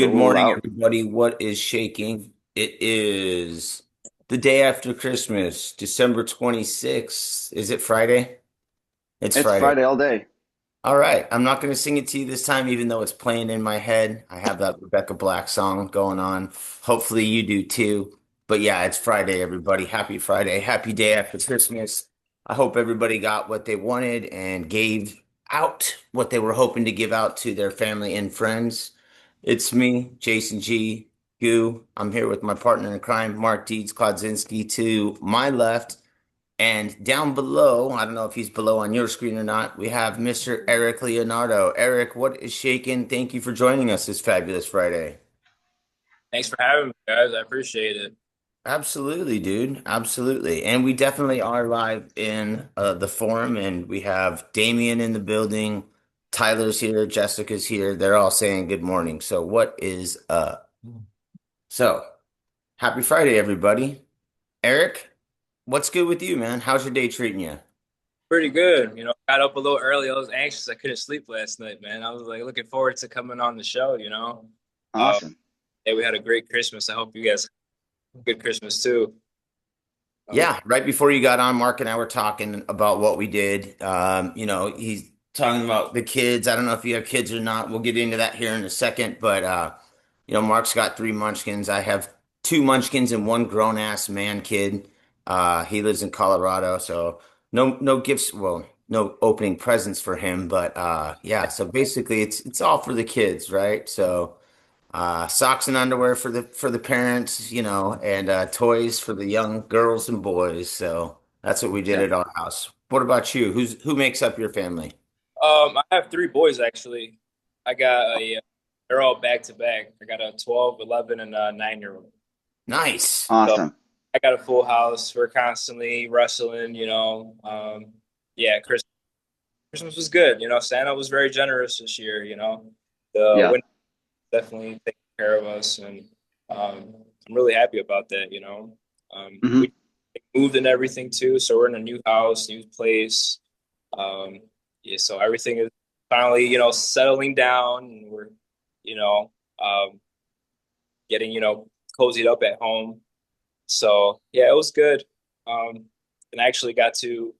Good Roll morning, out. everybody. What is shaking? It is the day after Christmas, December 26th. Is it Friday? It's It's Friday. Friday all day. All right. I'm not going to sing it to you this time, even though it's playing in my head. I have that Rebecca Black song going on. Hopefully you do too. But yeah, it's Friday, everybody. Happy Friday. Happy day after Christmas. I hope everybody got what they wanted and gave out what they were hoping to give out to their family and friends. It's me, Jason G. Goo. I'm here with my partner in crime, Mark Deeds Klodzinski, to my left. And down below, I don't know if he's below on your screen or not, we have Mr. Eric Leonardo. Eric, what is shaking? Thank you for joining us this fabulous Friday. Thanks for having me, guys. I appreciate it. Absolutely, dude. Absolutely. And we definitely are live in the forum, and we have Damien in the building. Tyler's here. Jessica's here. They're all saying good morning. So, what is up? So, happy Friday, everybody. Eric, what's good with you, man? How's your day treating you? Pretty good. Got up a little early. I was anxious. I couldn't sleep last night, man. I was like looking forward to coming on the show. Uh, Awesome. yeah, we had a great Christmas. I hope you guys have a good Christmas too. Uh, Yeah, right before you got on, Mark and I were talking about what we did. He's talking about the kids. I don't know if you have kids or not. We'll get into that here in a second. But Mark's got three munchkins. I have two munchkins and one grown ass man kid. He lives in Colorado, so no gifts. Well, no opening presents for him. But yeah, so basically, it's all for the kids, right? So. Socks and underwear for the parents, and toys for the young girls and boys. So that's what we did Yeah. at our house. What about you? Who makes up your family? I have three boys actually. I got they're all back to back. I got a 12, 11, and a 9-year-old. Nice. So Awesome. I got a full house. We're constantly wrestling. Yeah, Christmas was good. Santa was very generous this year. The Yeah. winter definitely taking care of us, and I'm really happy about that. hmm We moved and everything too, so we're in a new house, new place. Um, yeah, so everything is finally, settling down, and we're, you know, um, getting, cozied up at home. So yeah, it was good. And I actually got to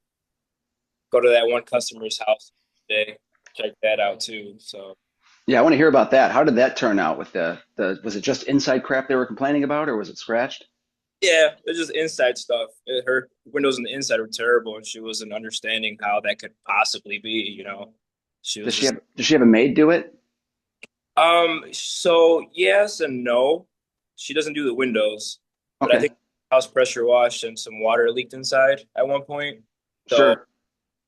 go to that one customer's house today, check that out too. So. Yeah, I want to hear about that. How did that turn out with the was it just inside crap they were complaining about or was it scratched? Yeah, it's just inside stuff. Her windows on the inside were terrible, and she wasn't understanding how that could possibly be. She was just Does she have a maid do it? so yes and no. She doesn't do the windows, but I Okay. think house pressure washed and some water leaked inside at one point. So Sure.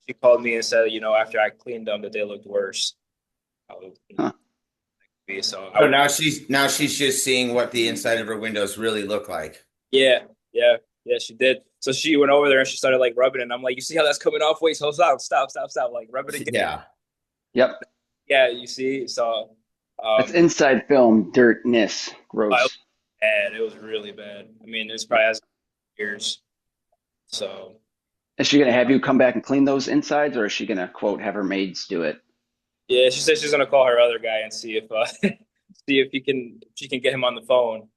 she called me and said, after I cleaned them that they looked worse. How it would Huh. be. So So now she's just seeing what the inside of her windows really look like. yeah, yeah, yeah, she did. So she went over there and she started like rubbing it. And I'm like, you see how that's coming off? Wait, so stop. Like rub it again. Yeah. Yep. Yeah, you see. So That's um inside film dirtness. it was Gross. bad. It was really bad. I mean, it's probably has years. So Is she gonna have you come back and clean those insides or is she gonna quote have her maids do it? yeah, she said she's gonna call her other guy and see if see if she can get him on the phone.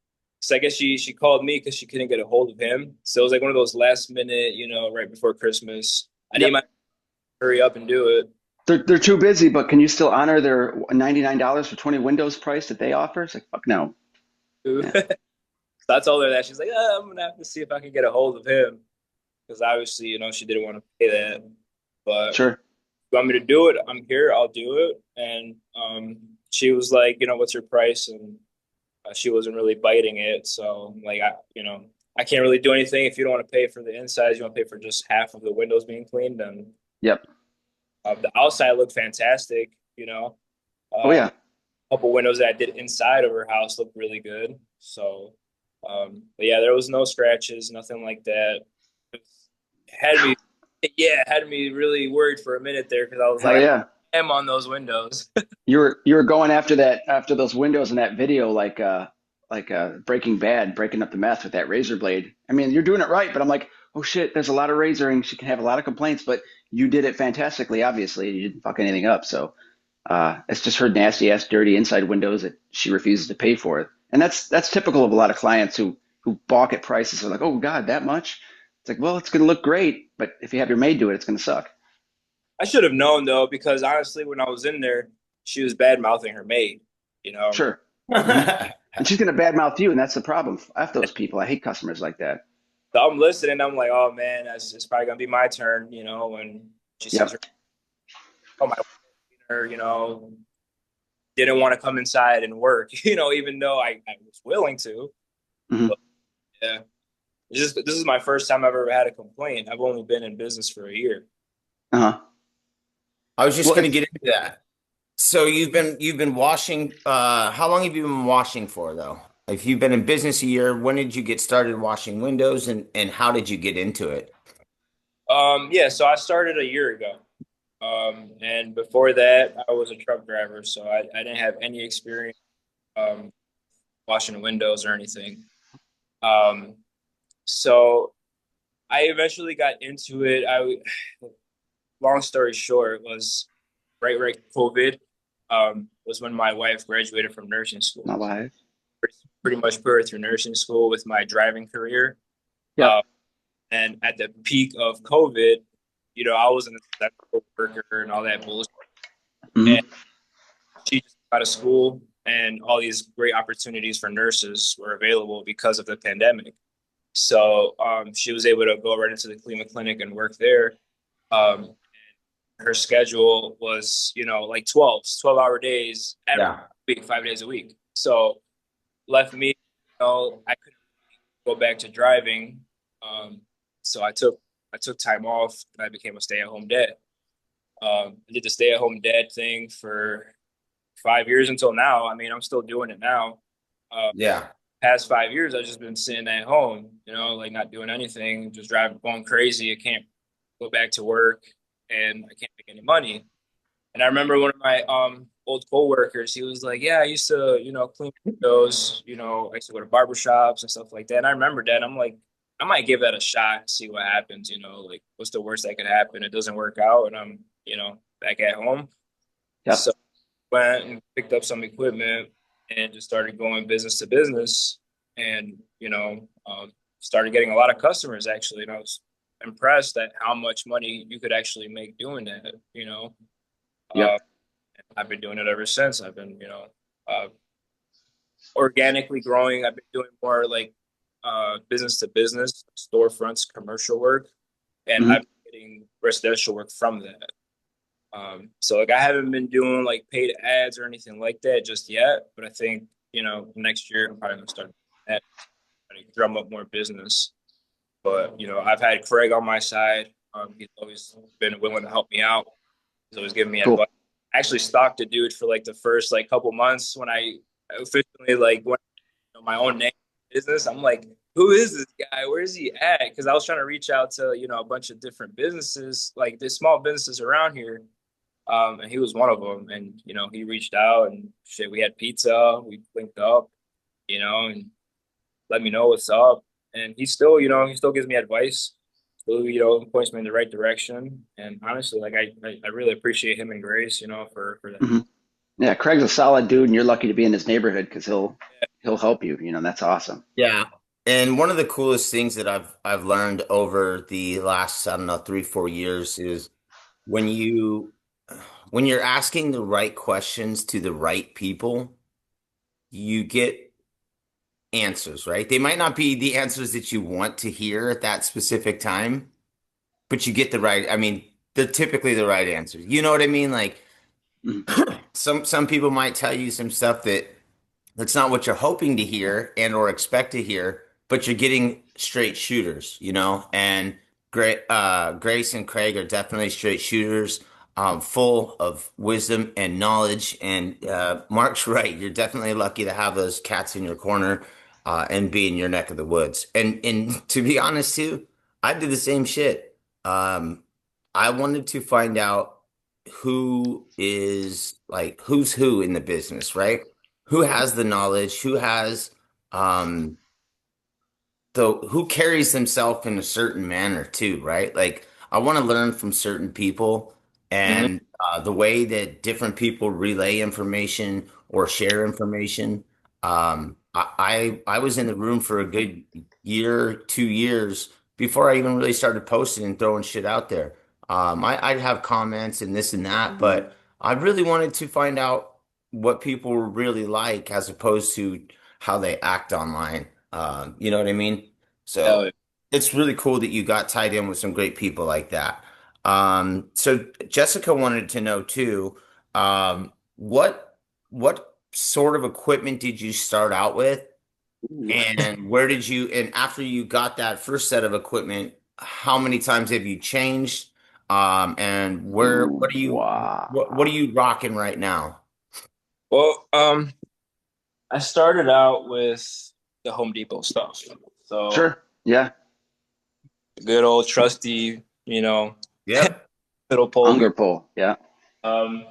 So I guess she called me because she couldn't get a hold of him. So it was like one of those last minute, right before Christmas. I need Yep. my hurry up and do it. They're too busy, but can you still honor their $99 for 20 windows price that they offer? It's like fuck no. Yeah. So I told her that she's like, I'm gonna have to see if I can get a hold of him because obviously, she didn't want to pay that. But if Sure. you want me to do it, I'm here. I'll do it. And she was like, what's your price? And she wasn't really biting it. So like, I can't really do anything if you don't want to pay for the insides. You want to pay for just half of the windows being cleaned. And Yep. the outside looked fantastic. Oh A yeah. couple windows that I did inside of her house looked really good. So, but yeah, there was no scratches, nothing like that. It had me, yeah, it had me really worried for a minute there because I was Hell like, yeah. I am on those windows. You were going after that after those windows in that video like Breaking Bad breaking up the meth with that razor blade. I mean, you're doing it right, but I'm like, oh shit, there's a lot of razoring. She can have a lot of complaints, but you did it fantastically. Obviously, you didn't fuck anything up. So It's just her nasty ass, dirty inside windows that she refuses to pay for. And that's typical of a lot of clients who balk at prices. They're like, oh God, that much? It's like, well, it's going to look great, but if you have your maid do it, it's going to suck. I should have known though, because honestly, when I was in there, she was bad mouthing her maid. You know, Sure. Hmm. And she's going to badmouth you, and that's the problem. F those people. I hate customers like that. so I'm listening. I'm like, oh man, that's it's probably gonna be my turn. You know, when she sees her, Yep. oh my, her, didn't want to come inside and work. Even though I was willing to. Hmm. But yeah, this is my first time I've ever had a complaint. I've only been in business for a year. Uh-huh. I was just Well, going to it's get into that. So you've been washing, how long have you been washing for though? If you've been in business a year, when did you get started washing windows and how did you get into it? Yeah, so I started a year ago. And before that, I was a truck driver, so I didn't have any experience um, washing windows or anything. Um, so I eventually got into it. Long story short, was right COVID was when my wife graduated from nursing school. not live. Pretty much put her through nursing school with my driving career. Yep. Um, and at the peak of COVID, I was an essential worker and all that bullshit. And Hmm. she just got out of school, and all these great opportunities for nurses were available because of the pandemic. So she was able to go right into the Cleveland Clinic and work there. Um, her schedule was, like 12-hour days every Yeah. week, 5 days a week. So left me, I couldn't go back to driving. Um, so I took time off and I became a stay-at-home dad. I did the stay-at-home dad thing for 5 years until now. I mean, I'm still doing it now. Uh, Yeah. Past 5 years, I've just been sitting at home, like not doing anything, just driving, going crazy. I can't go back to work and I can't make any money. And I remember one of my old coworkers, he was like, yeah, I used to, clean windows, I used to go to barber shops and stuff like that. And I remember that. I'm like, I might give that a shot and see what happens, like what's the worst that could happen? It doesn't work out and I'm, back at home. So Yep. went and picked up some equipment and just started going business to business and, started getting a lot of customers actually. And I was impressed at how much money you could actually make doing that. Uh, Yep. I've been doing it ever since. I've been, organically growing. I've been doing more like business to business, storefronts, commercial work, and Hmm. I've been getting residential work from that. So like I haven't been doing like paid ads or anything like that just yet, but I think, next year I'm probably gonna start that, drum up more business. But I've had Craig on my side. He's always been willing to help me out. He's always giving me advice. Cool. I actually stalked a dude for like the first like couple months when I officially like went, my own name business. I'm like, who is this guy? Where is he at? Because I was trying to reach out to a bunch of different businesses, like the small businesses around here. And he was one of them. And he reached out and shit. We had pizza. We linked up, and let me know what's up. And he still gives me advice. Still, points me in the right direction. And honestly, like I really appreciate him and Grace, for that. Hmm. Yeah, Craig's a solid dude, and you're lucky to be in his neighborhood because he'll help you. That's awesome. Yeah. And one of the coolest things that I've learned over the last, I don't know, 3, 4 years is when you when you're asking the right questions to the right people, you get answers, right? They might not be the answers that you want to hear at that specific time, but you get the right, I mean, they're typically the right answers. You know what I mean? Like Mhm. some people might tell you some stuff that's not what you're hoping to hear and or expect to hear, but you're getting straight shooters, and Grace and Craig are definitely straight shooters, full of wisdom and knowledge. And Mark's right. You're definitely lucky to have those cats in your corner and be in your neck of the woods. And to be honest too, I did the same shit. I wanted to find out who is like who's who in the business, right? Who has the knowledge, who has um who carries themselves in a certain manner too, right? Like I want to learn from certain people Hmm. and the way that different people relay information or share information. I was in the room for a good year, 2 years before I even really started posting and throwing shit out there. I'd have comments and this and that, but I really wanted to find out what people were really like as opposed to how they act online. You know what I mean? So Yeah. it's really cool that you got tied in with some great people like that. So Jessica wanted to know too, what sort of equipment did you start out with? Ooh. And where did you, and after you got that first set of equipment, how many times have you changed? And what are you, what are Wow. you rocking right now? Well, I started out with the Home Depot stuff. So Sure. Yeah. good old trusty, you know, Yep. little pole gun. Hunger pull. Yeah. Um,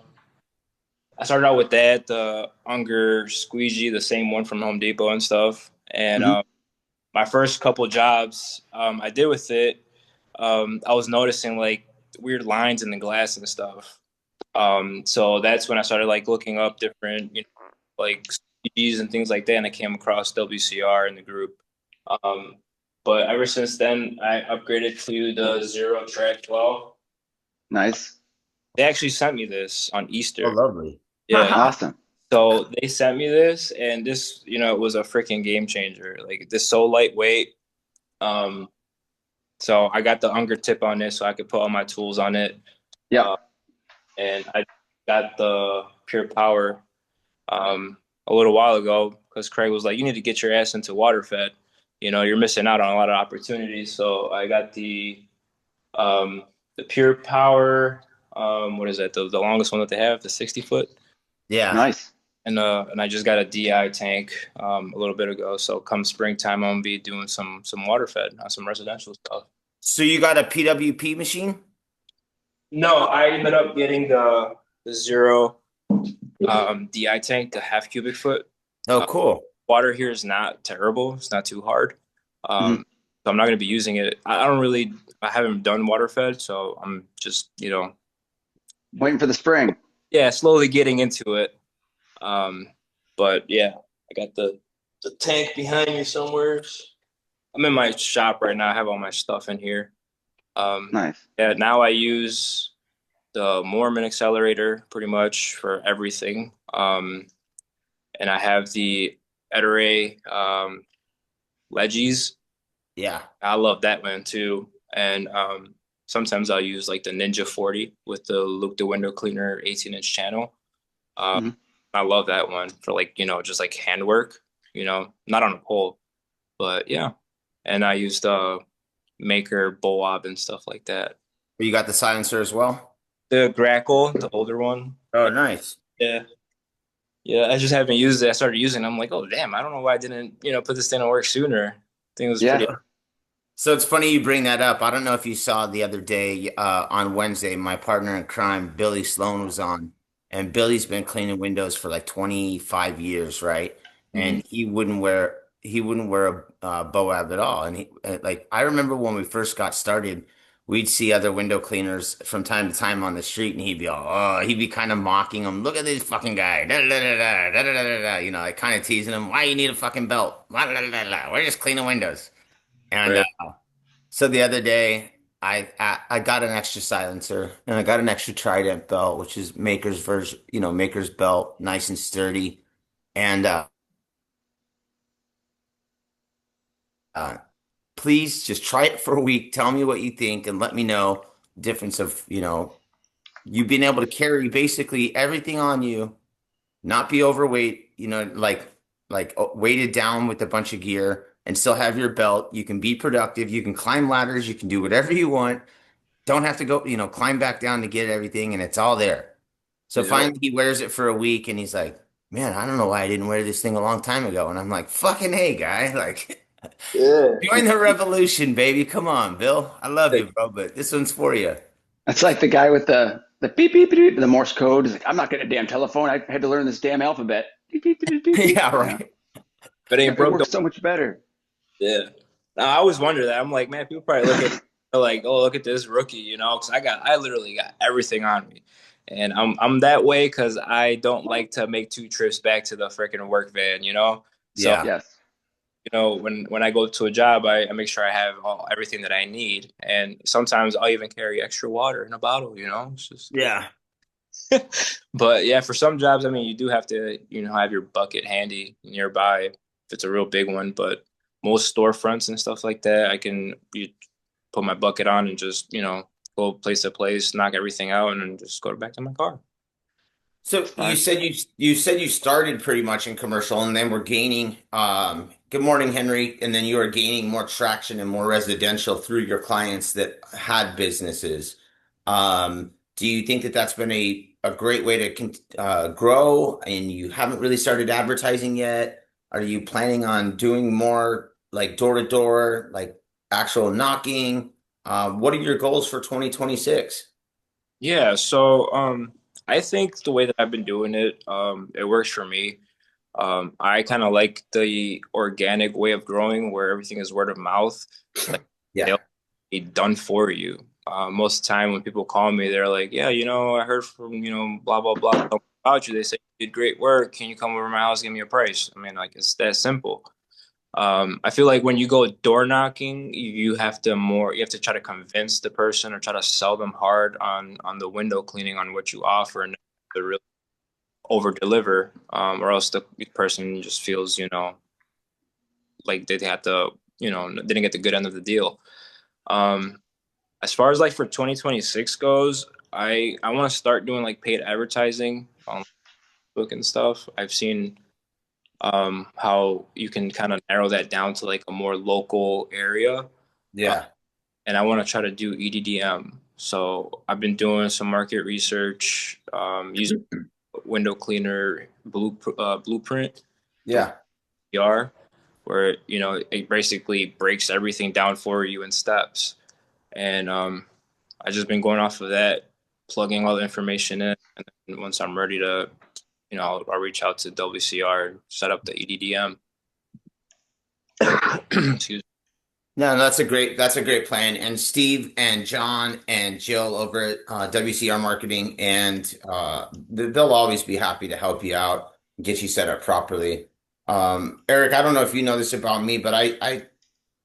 I started out with that, the Unger squeegee, the same one from Home Depot and stuff. And Hmm. my first couple jobs I did with it, I was noticing like weird lines in the glass and stuff. So that's when I started like looking up different, like CDs and things like that, and I came across WCR in the group. Um, but ever since then, I upgraded to the Zero Track 12. Nice. They actually sent me this on Oh, Easter. lovely. Yeah. Awesome. So they sent me this, and this, it was a freaking game changer. Like this, so lightweight. Um, so I got the Unger tip on this, so I could put all my tools on it. Uh, Yep. and I got the Pure Power a little while ago because Craig was like, "You need to get your ass into water fed. You're missing out on a lot of opportunities." So I got the Pure Power. What is that? The longest one that they have, the 60 foot. Yeah. Nice. And I just got a DI tank a little bit ago. So come springtime, I'm gonna be doing some water fed on some residential stuff. So you got a PWP machine? No, I ended up getting the zero DI tank, the half cubic foot. Oh, Uh, cool. Water here is not terrible. It's not too hard. Hmm. So I'm not going to be using it. I don't really, I haven't done water fed, so I'm just, Waiting for the spring. yeah, slowly getting into it. Um, but yeah, I got the tank behind me somewhere. I'm in my shop right now. I have all my stuff in here. Nice. Yeah, now I use the Mormon accelerator pretty much for everything. And I have the Ettore Leggies. Yeah. I love that one too. And sometimes I'll use like the Ninja 40 with the Luke the window cleaner 18-inch channel. Um, Hmm. I love that one for like, just like handwork, not on a pole, but yeah. And I used Maker, Boab and stuff like that. You got the silencer as well? The Grackle, the older one. Oh, nice. Yeah. Yeah, I just haven't used it. I started using it. I'm like, oh damn, I don't know why I didn't, put this thing to work sooner. I think it was Yeah. pretty. So it's funny you bring that up. I don't know if you saw the other day on Wednesday, my partner in crime, Billy Sloan, was on, and Billy's been cleaning windows for like 25 years, right? Mhm. And he wouldn't wear a Boab at all. And like I remember when we first got started, we'd see other window cleaners from time to time on the street, and he'd be kind of mocking them. Look at this fucking guy, da, da, da, da, da, da, da, da, da. Like kind of teasing him. Why you need a fucking belt? La, la, la, la. We're just cleaning windows. And Right. so the other day, I got an extra silencer and I got an extra Trident belt, which is Maker's version, Maker's belt, nice and sturdy. And uh, please just try it for a week. Tell me what you think and let me know the difference of, you being able to carry basically everything on you, not be overweight, weighted down with a bunch of gear and still have your belt. You can be productive. You can climb ladders. You can do whatever you want. Don't have to go, climb back down to get everything, and it's all there. So Yep. finally, he wears it for a week, and he's like, "Man, I don't know why I didn't wear this thing a long time ago." And I'm like, "Fucking hey, guy! Like, Yeah. join the revolution, baby! Come on, Bill. I love you, bro, but this one's for you." It's like the guy with the beep beep beep, the Morse code. He's like, I'm not getting a damn telephone. I had to learn this damn alphabet. Beep beep beep beep beep. Yeah, Yeah, right. If it ain't it broke, works don't. so much better. Yeah. Now, I always wonder that. I'm like, man, people probably look at They're like, oh, look at this rookie, you know, because I literally got everything on me. And I'm that way because I don't like to make two trips back to the freaking work van, you know? So, Yeah. Yes. you know, when I go to a job, I make sure I have everything that I need. And sometimes I'll even carry extra water in a bottle, you know? It's just, Yeah. but yeah, for some jobs, I mean, you do have to, you know, have your bucket handy nearby if it's a real big one. But most storefronts and stuff like that, put my bucket on and just, you know, go place to place, knock everything out, and then just go back to my car. So you Smart. said you started pretty much in commercial and then were gaining good morning, Henry, and then you were gaining more traction and more residential through your clients that had businesses. Do you think that that's been a great way to grow and you haven't really started advertising yet? Are you planning on doing more like door to door, like actual knocking? What are your goals for 2026? Yeah, so I think the way that I've been doing it, it works for me. I kind of like the organic way of growing where everything is word of mouth. Like they'll Yeah. be done for you. Most of the time when people call me, they're like, yeah, you know, I heard from, you know, blah, blah, blah about you. They say you did great work. Can you come over to my house, give me a price? I mean, like it's that simple. I feel like when you go door knocking, you have to try to convince the person or try to sell them hard on the window cleaning on what you offer and to really over deliver, or else the person just feels, you know, like they had to, you know, didn't get the good end of the deal. Um, as far as like for 2026 goes, I want to start doing like paid advertising on Facebook and stuff. I've seen how you can kind of narrow that down to like a more local area. Uh, Yeah. and I want to try to do EDDM. So I've been doing some market research, using window cleaner blueprint from Yeah. PR, where you know it basically breaks everything down for you in steps. And I just been going off of that, plugging all the information in, and then once I'm ready to, you know, I'll reach out to WCR and set up the EDDM. Excuse No, that's a great plan. And Steve and John and Jill over at WCR Marketing, and they'll always be happy to help you out, get you set up properly. Eric, I don't know if you know this about me, but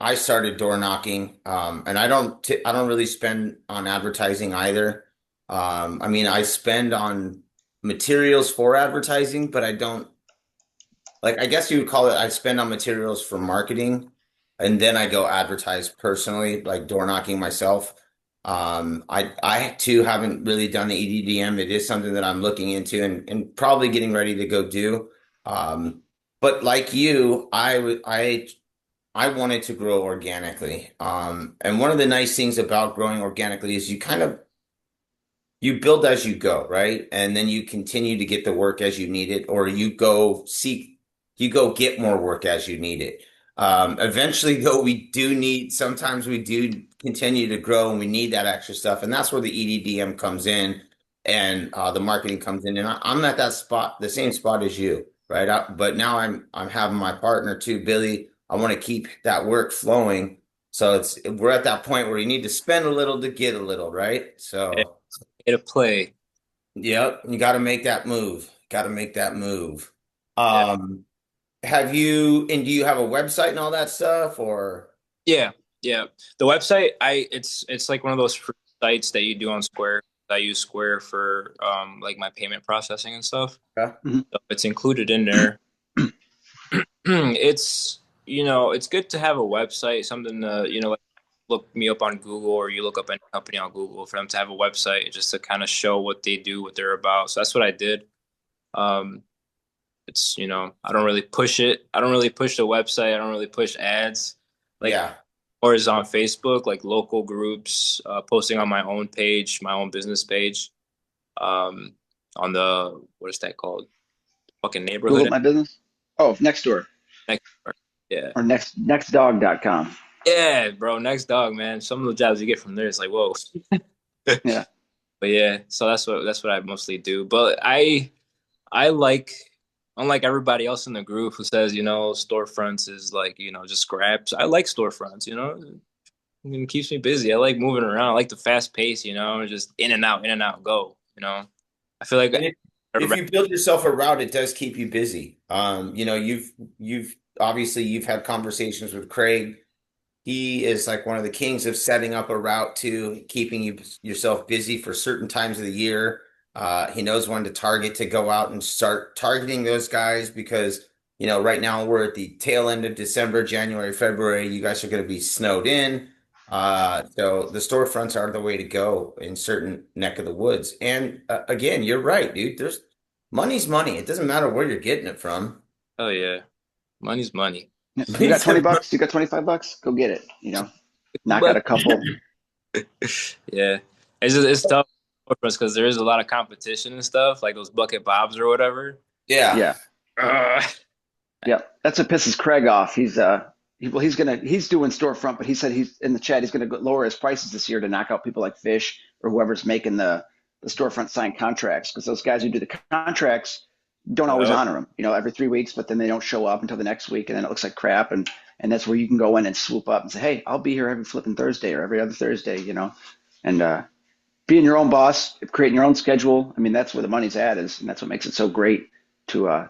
I started door knocking, and I don't really spend on advertising either. I mean, I spend on materials for advertising, but I don't. Like I guess you would call it I spend on materials for marketing and then I go advertise personally, like door knocking myself. I too haven't really done the EDDM. It is something that I'm looking into and probably getting ready to go do. But like you, I wanted to grow organically. And one of the nice things about growing organically is you build as you go, right? And then you continue to get the work as you need it, or you go get more work as you need it. Eventually, though, sometimes we do continue to grow and we need that extra stuff. And that's where the EDDM comes in and the marketing comes in. And I'm at that spot, the same spot as you, right? But now I'm having my partner too, Billy. I want to keep that work flowing. So we're at that point where you need to spend a little to get a little, right? me. So. Get a play. Yep, you got to make that move. Got to make that move. Yeah. Um, do you have a website and all that stuff or? Yeah, yeah. The website, it's like one of those free sites that you do on Square. I use Square for like my payment processing and stuff. Yeah. Mhm. So it's included in there. It's you know it's good to have a website, something to you know like look me up on Google or you look up any company on Google for them to have a website just to kind of show what they do, what they're about. So that's what I did. Um, it's you know I don't really push it. I don't really push the website. I don't really push ads. Like Yeah. or is on Facebook, like local groups, posting on my own page, my own business page, um, on the what is that called? Fucking Google neighborhood My Business. Oh, next door next door. Yeah, or nextdog.com. yeah, bro. Next dog, man. Some of the jobs you get from there, it's like whoa. Yeah. But yeah, so that's what I mostly do. But I like unlike everybody else in the group who says you know storefronts is like you know just scraps. I like storefronts. You know, I mean, it keeps me busy. I like moving around. I like the fast pace, just in and out, go, I feel like And if you build yourself a route, it does keep you busy. You've obviously you've had conversations with Craig. He is like one of the kings of setting up a route to keeping yourself busy for certain times of the year. He knows when to target to go out and start targeting those guys because, right now we're at the tail end of December, January, February. You guys are going to be snowed in. So the storefronts are the way to go in certain neck of the woods. And again, you're right, dude. There's money's money. It doesn't matter where you're getting it from. oh yeah, money's money. You got $20, you got $25, go get it, knock out But a couple. yeah, it's tough for us because there is a lot of competition and stuff, like those bucket bobs or whatever. Yeah. Yeah. Uh, Yeah. That's what pisses Craig off. He's doing storefront, but he said he's in the chat, he's going to lower his prices this year to knock out people like Fish or whoever's making the storefront sign contracts. Cause those guys who do the contracts don't always yep. honor them, every 3 weeks, but then they don't show up until the next week. And then it looks like crap. And that's where you can go in and swoop up and say, hey, I'll be here every flipping Thursday or every other Thursday, and, being your own boss, creating your own schedule. I mean, that's where the money's at and that's what makes it so great to,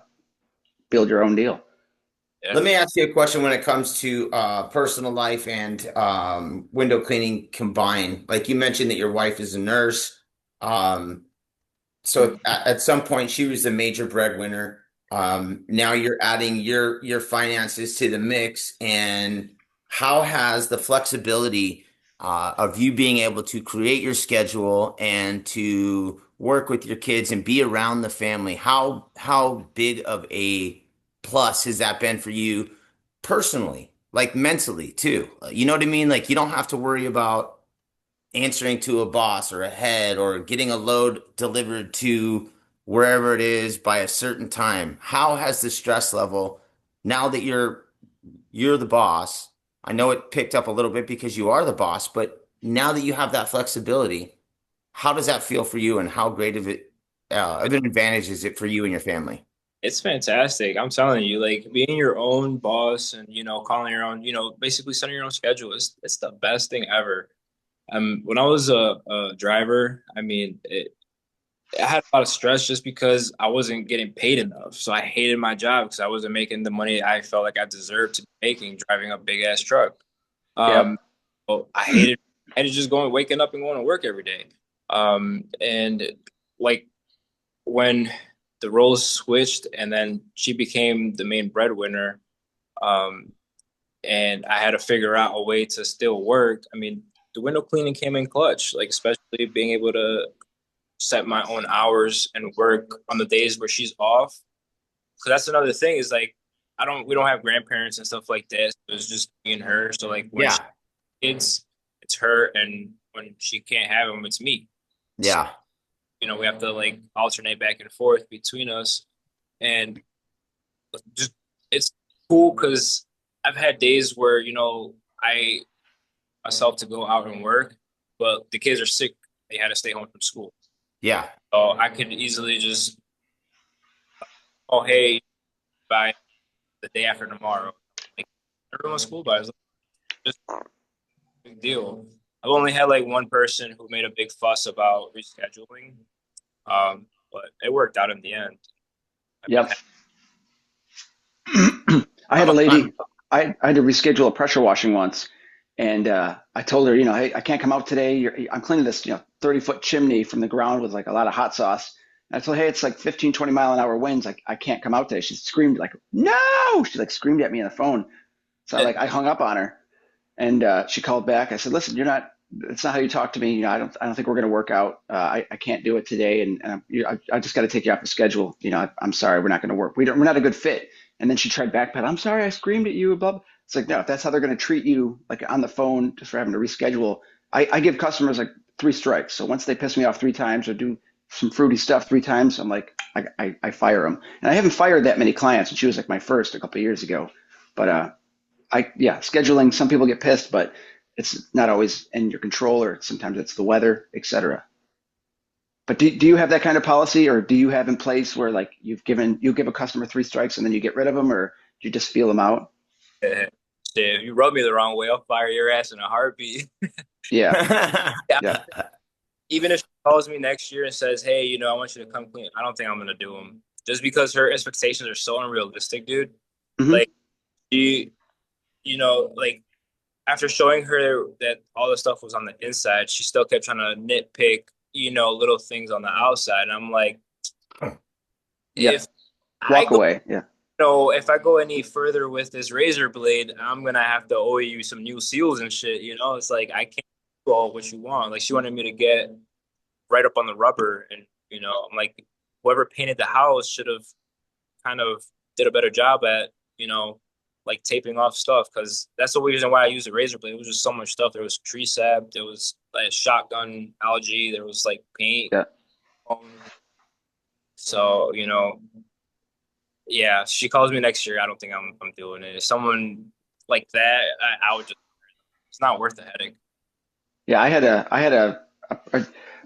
build your own deal. Yeah. Let me ask you a question when it comes to personal life and window cleaning combined. Like you mentioned that your wife is a nurse. Um, so at some point she was the major breadwinner. Now you're adding your finances to the mix. And how has the flexibility of you being able to create your schedule and to work with your kids and be around the family, how big of a plus has that been for you personally, like mentally too? You know what I mean? Like you don't have to worry about answering to a boss or a head or getting a load delivered to wherever it is by a certain time. How has the stress level, now that you're the boss? I know it picked up a little bit because you are the boss, but now that you have that flexibility, how does that feel for you and how great of an advantage is it for you and your family? It's fantastic. I'm telling you, like being your own boss and calling your own, basically setting your own schedule is it's the best thing ever. When I was a driver, I mean, I had a lot of stress just because I wasn't getting paid enough. So I hated my job because I wasn't making the money I felt like I deserved to be making driving a big ass truck. Yep. So I hated just waking up and going to work every day. And like when the roles switched and then she became the main breadwinner, um, and I had to figure out a way to still work. I mean, the window cleaning came in clutch, like especially being able to set my own hours and work on the days where she's off. Because that's another thing is like we don't have grandparents and stuff like this. It's just me and her. So like when Yeah. she kids, it's her, and when she can't have them, it's me. So, Yeah. we have to like alternate back and forth between us, and just it's cool because I've had days where I myself to go out and work, but the kids are sick. They had to stay home from school. Yeah. So I could easily just, oh, hey, by the day after tomorrow. Like, everyone's school by is just a big deal. I've only had like one person who made a big fuss about rescheduling, but it worked out in the end. Yep. I had a lady, I had to reschedule a pressure washing once. And I told her, hey, I can't come out today. I'm cleaning this, 30-foot chimney from the ground with like a lot of hot sauce. And I told her, hey, it's like 15, 20 mile an hour winds. Like, I can't come out today. She screamed like, no, she like screamed at me on the phone. So I hung up on her and she called back. I said, listen, it's not how you talk to me. I don't think we're going to work out. I can't do it today. And I just got to take you off the schedule. I'm sorry, we're not going to work. We're not a good fit. And then she tried backpedal. I'm sorry, I screamed at you, blah, blah. It's like, no, if that's how they're going to treat you, like on the phone, just for having to reschedule, I give customers like 3 strikes. So once they piss me off 3 times or do some fruity stuff 3 times, I'm like, I fire them. And I haven't fired that many clients. And she was like my first a couple of years ago. But scheduling, some people get pissed, but it's not always in your control, or sometimes it's the weather, etc. But do you have that kind of policy, or do you have in place where like you give a customer 3 strikes and then you get rid of them, or do you just feel them out? Shit, if you rub me the wrong way, I'll fire your ass in a heartbeat. Yeah, Yeah, yeah, even if she calls me next year and says, "Hey, I want you to come clean," I don't think I'm gonna do them just because her expectations are so unrealistic, dude. hmm Like she, like after showing her that all the stuff was on the inside, she still kept trying to nitpick, little things on the outside. And I'm like, yeah. if I Walk go, away. Yeah, if I go any further with this razor blade, I'm gonna have to owe you some new seals and shit. It's like I can't do all what you want. Like she wanted me to get right up on the rubber, and I'm like, whoever painted the house should have kind of did a better job at, like taping off stuff because that's the reason why I used a razor blade. It was just so much stuff. There was tree sap, there was like shotgun algae, there was like paint. yeah. So, yeah, she calls me next year. I don't think I'm doing it. If someone like that, I would just, it's not worth the headache. Yeah, I had a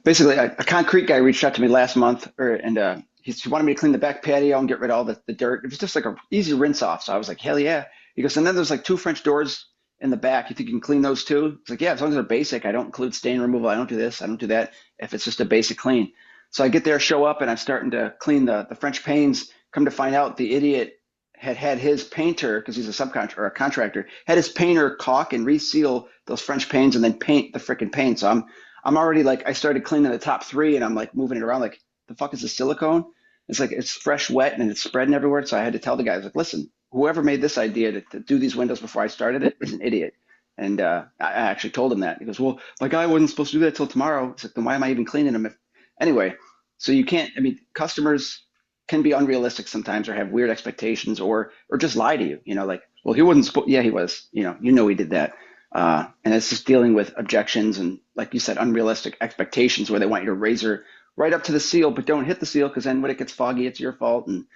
basically a concrete guy reached out to me last month, and he wanted me to clean the back patio and get rid of all the dirt. It was just like a easy rinse off. So I was like, hell yeah. He goes, and then there's like two French doors in the back. You think you can clean those too? It's like, yeah, as long as they're basic. I don't include stain removal. I don't do this. I don't do that. If it's just a basic clean. So I get there, show up, and I'm starting to clean the French panes. Come to find out, the idiot had his painter, because he's a subcontractor or a contractor, had his painter caulk and reseal those French panes and then paint the freaking paint. So I'm already like, I started cleaning the top three and I'm like moving it around like, the fuck is this silicone? It's like it's fresh, wet, and it's spreading everywhere. So I had to tell the guys like, listen, whoever made this idea to do these windows before I started it is an idiot. And I actually told him that. He goes, well, my guy wasn't supposed to do that till tomorrow. It's like, then why am I even cleaning them? Anyway, so you can't. I mean, customers can be unrealistic sometimes, or have weird expectations, or just lie to you. Like, well, he wasn't supposed. Yeah, he was. He did that. And it's just dealing with objections and, like you said, unrealistic expectations where they want you to razor right up to the seal, but don't hit the seal because then when it gets foggy, it's your fault, and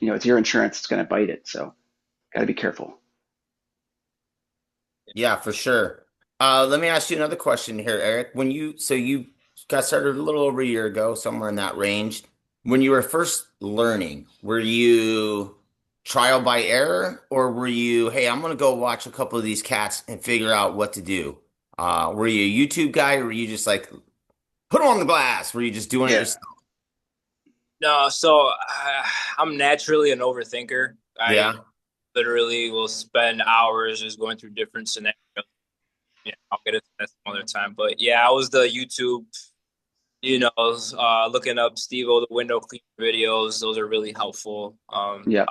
it's your insurance. It's going to bite it. So got to be careful. Yeah, for sure. Let me ask you another question here, Eric. You got started a little over a year ago, somewhere in that range. When you were first learning, were you trial by error, or were you, hey, I'm gonna go watch a couple of these cats and figure out what to do? Were you a YouTube guy, or were you just like put them on the glass? Were you just doing it Yeah. yourself? No, so I'm naturally an overthinker. I Yeah. literally will spend hours just going through different scenarios. Yeah, I'll get into that some other time. But yeah, I was the YouTube, looking up Steve-O, the window cleaner videos. Those are really helpful. Yeah.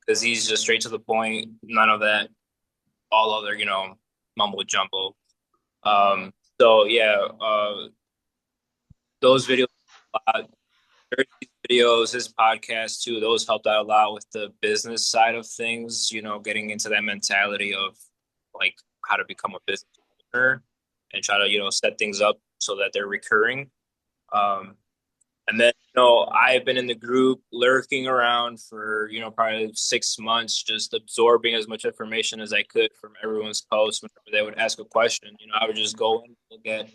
Because he's just straight to the point. None of that, all other, mumbo jumbo. So yeah, those videos, Jersey's videos, his podcast too, those helped out a lot with the business side of things, getting into that mentality of like how to become a business owner and try to, set things up so that they're recurring. Um, and then, I've been in the group lurking around for, probably 6 months, just absorbing as much information as I could from everyone's posts. Whenever they would ask a question, I would just go and look at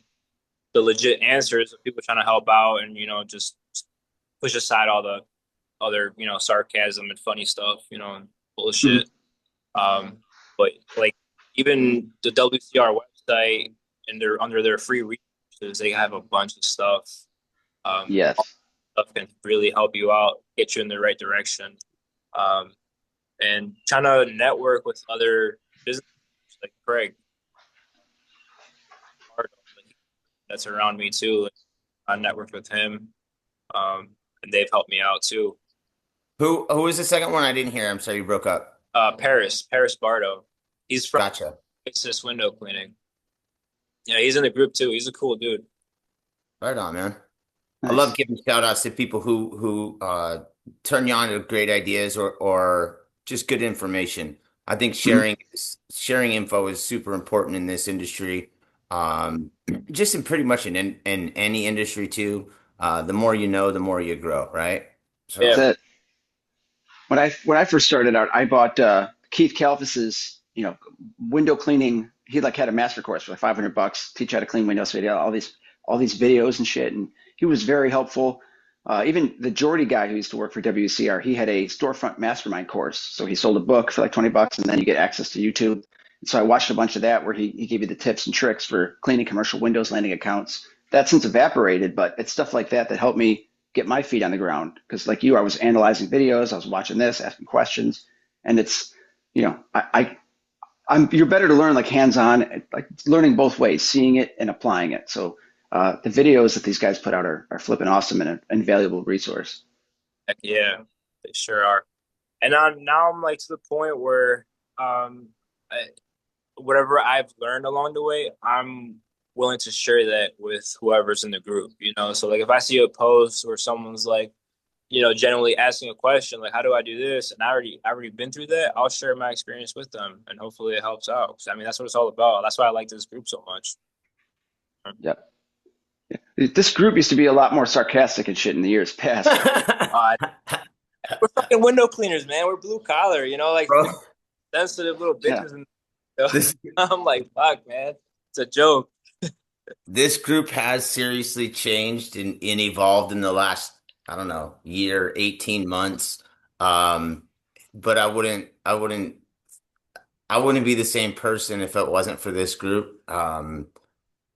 the legit answers of people trying to help out and, just push aside all the other, sarcasm and funny stuff, and Mhm. bullshit. Um, but like even the WCR website and they're under their free resources, they have a bunch of stuff. All Yes. stuff can really help you out, get you in the right direction. Um, and trying to network with other businesses like Craig that's around me too. Like, I networked with him, and they've helped me out too. Who was the second one? I didn't hear. I'm sorry, you broke up. Paris Bardo. He's from Gotcha. Texas Window Cleaning. Yeah, he's in the group too. He's a cool dude. Right on, man. I love Nice. giving shout outs to people who turn you on to great ideas or just good information. I think Mhm. sharing info is super important in this industry. Um, just in pretty much in any industry too. The more you know, the more you grow, right? That's Yeah, So it. When I first started out, I bought Keith Kalfas's, window cleaning. He like had a master course for like $500, teach how to clean windows. So he had all these videos and shit, and he was very helpful. Even the Geordie guy who used to work for WCR, he had a storefront mastermind course. So he sold a book for like $20, and then you get access to YouTube. So I watched a bunch of that where he gave you the tips and tricks for cleaning commercial Windows landing accounts. That's since evaporated, but it's stuff like that that helped me get my feet on the ground. Because like you, I was analyzing videos, I was watching this, asking questions, and it's, I'm you're better to learn like hands-on, like learning both ways, seeing it and applying it. So the videos that these guys put out are flipping awesome and an invaluable resource. Heck yeah, they sure are. And now I'm like to the point where um I, whatever I've learned along the way, I'm willing to share that with whoever's in the group, you know? So like if I see a post where someone's like, generally asking a question like, how do I do this? And I already been through that. I'll share my experience with them and hopefully it helps out. I mean, that's what it's all about. That's why I like this group so much. Yep. This group used to be a lot more sarcastic and shit in the years past. Uh, we're fucking window cleaners, man. We're blue collar, like Bro, sensitive little Yeah. bitches. And this I'm like, fuck, man. It's a joke. this group has seriously changed and evolved in the last, I don't know, year, 18 months. Um, but I wouldn't be the same person if it wasn't for this group.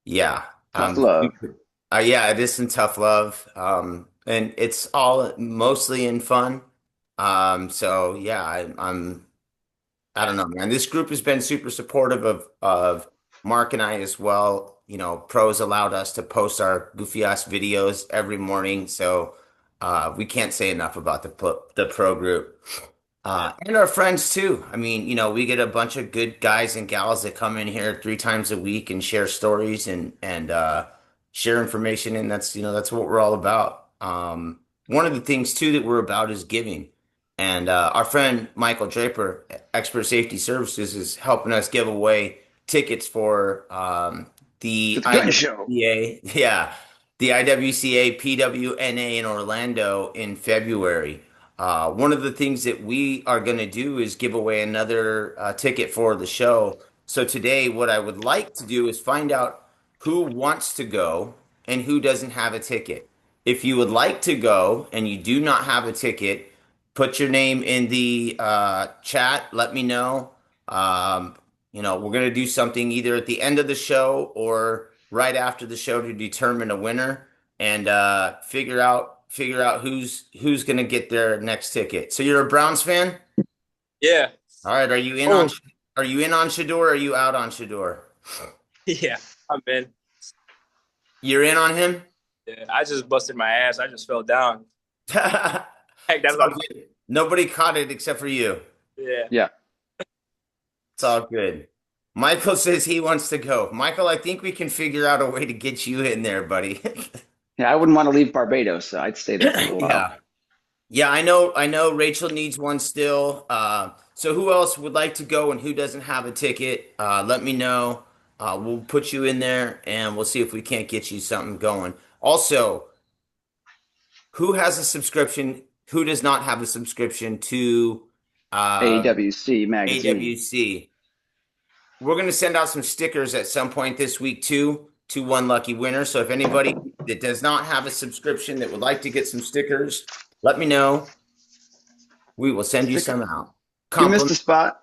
Yeah. Tough love. Yeah, it is some tough love. And it's all mostly in fun. So yeah, I don't know, man. This group has been super supportive of Mark and I as well. Pros allowed us to post our goofy ass videos every morning, so we can't say enough about the pro group. And our friends too. I mean, we get a bunch of good guys and gals that come in here 3 times a week and share stories and share information, and that's what we're all about. One of the things too that we're about is giving. And our friend Michael Draper, Expert Safety Services, is helping us give away tickets for the It's a gun show. IWCA, yeah, the IWCA PWNA in Orlando in February. One of the things that we are going to do is give away another ticket for the show. So today, what I would like to do is find out who wants to go and who doesn't have a ticket. If you would like to go and you do not have a ticket, put your name in the chat. Let me know. We're going to do something either at the end of the show or right after the show to determine a winner and figure out who's going to get their next ticket. So you're a Browns fan? Yeah. All right. Oh, Are you in on Shador? Or are you out on Shador? yeah. I'm in. You're in on him? Yeah, I just busted my ass. I just fell down. Heck, It's that's all what good. Nobody caught it except for you. yeah. Yeah. It's all good. Michael says he wants to go. Michael, I think we can figure out a way to get you in there, buddy. Yeah, I wouldn't want to leave Barbados, so I'd stay there for a little while. Yeah. Yeah, I know Rachel needs one still. So who else would like to go and who doesn't have a ticket? Let me know. We'll put you in there and we'll see if we can't get you something going. Also, who has a subscription? Who does not have a subscription to AWC magazine. AWC? We're going to send out some stickers at some point this week too to one lucky winner. So if anybody that does not have a subscription that would like to get some stickers, let me know. We will send you some out. You missed a spot.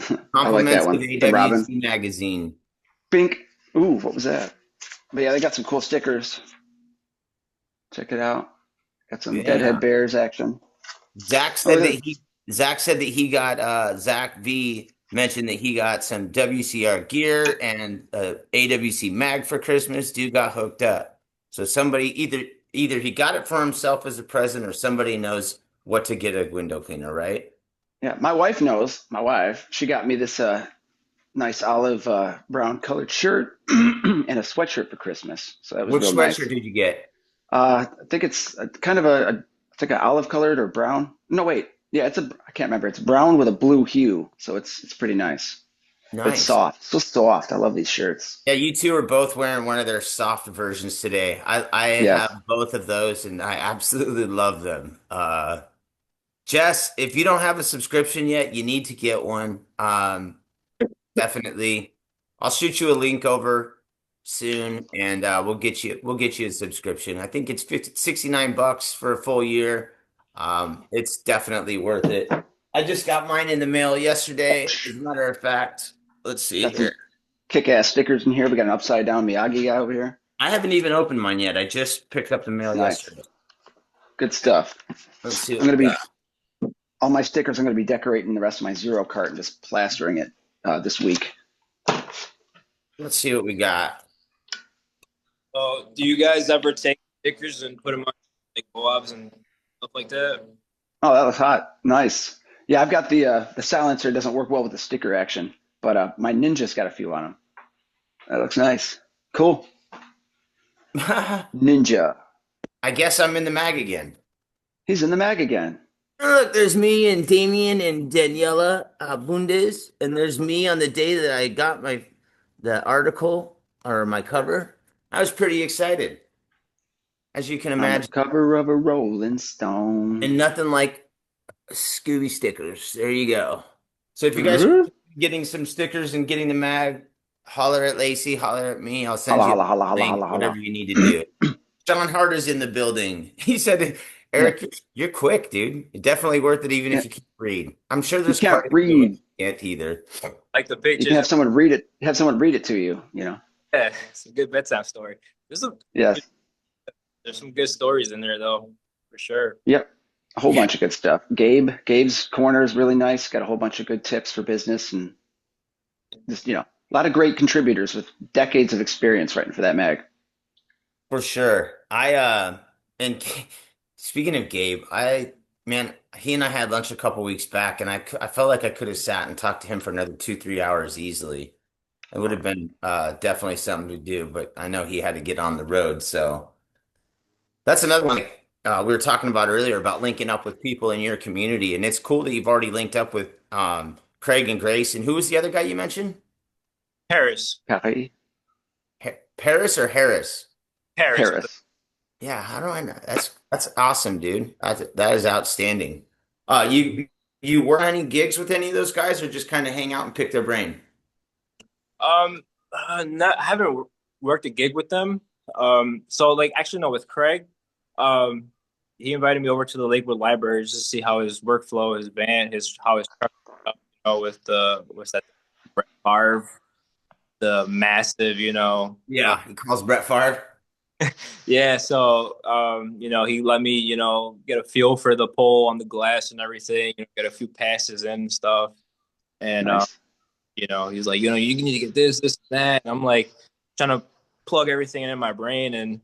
I like that Compliments of one. The Robin. AWC magazine. Bink. Ooh, what was that? But yeah, they got some cool stickers. Check it out. Got some Yeah. Deadhead Bears action. Zach Oh, said that he got Zach V mentioned that he got some WCR gear and AWC mag for Christmas. Dude got hooked up. So somebody either he got it for himself as a present or somebody knows what to get a window cleaner, right? yeah, my wife knows. My wife, she got me this nice olive brown colored shirt and a sweatshirt for Christmas. So that was Which real sweatshirt nice. did you get? I think it's kind of it's like an olive colored or brown. No, wait. Yeah, I can't remember. It's brown with a blue hue. So it's pretty nice. But it's Nice. soft. So soft. I love these shirts. Yeah, you two are both wearing one of their soft versions today. I Yes. have both of those and I absolutely love them. Jess, if you don't have a subscription yet, you need to get one. Definitely. I'll shoot you a link over soon and we'll get you a subscription. I think it's 69 bucks for a full year. It's definitely worth it. I just got mine in the mail yesterday, as a matter of fact. Let's see Got some here. kick-ass stickers in here. We got an upside down Miyagi guy over here. I haven't even opened mine yet. I just picked up the mail Nice. yesterday. Good stuff. Let's see I'm what we gonna be got. all my stickers. I'm gonna be decorating the rest of my zero cart and just plastering it this week. Let's see what we got. So, do you guys ever take stickers and put them on like co-ops and stuff like that? Oh, that was hot. Nice. Yeah, I've got the silencer. Doesn't work well with the sticker action, but my Ninja's got a few on them. That looks nice. Cool. Ninja. I guess I'm in the mag again. He's in the mag again. Look, there's me and Damien and Daniela Bundes, and there's me on the day that I got the article or my cover. I was pretty excited, as you can On the imagine, cover of a Rolling Stone. and nothing like Scooby stickers. There you go. So if you guys are Holla, getting some stickers and getting the mag, holler at Lacey, holler at me. I'll send you holla, the holla, holla, link, holla, whatever holla. you need to do. John Hart is in the building. He said, Yeah, Eric, you're quick, dude. Definitely worth it, even yeah. if you can't read. I'm sure You there's can't part of you read. you can't either. Like the You can pictures. have someone read it. Have someone read it to you. You know. Yeah, it's a good bedtime story. There's some Yes. there's some good stories in there though, for sure. Yep. A whole Yeah, bunch of good stuff. Gabe's corner is really nice. Got a whole bunch of good tips for business and just a lot of great contributors with decades of experience writing for that mag. for sure. And speaking of Gabe, man, he and I had lunch a couple weeks back, and I felt like I could have sat and talked to him for another 2, 3 hours easily. It would have been definitely something to do, but I know he had to get on the road. So that's another one we were talking about earlier about linking up with people in your community. And it's cool that you've already linked up with Craig and Grace. And who was the other guy you mentioned? Paris, Paris. Paris or Harris? Paris. Paris. Yeah, how do I know? That's awesome, dude. That is outstanding. You were any gigs with any of those guys, or just kind of hang out and pick their brain? Not I haven't worked a gig with them. So like actually no, with Craig, um, he invited me over to the Lakewood Library just to see how his workflow, his band, his how his truck, with the what's that, Brett Favre, the massive, Yeah, he calls Brett Favre. yeah. So he let me, get a feel for the pole on the glass and everything, get a few passes in and stuff, and Nice. he's like, you need to get this, and that. And I'm like trying to plug everything in my brain and,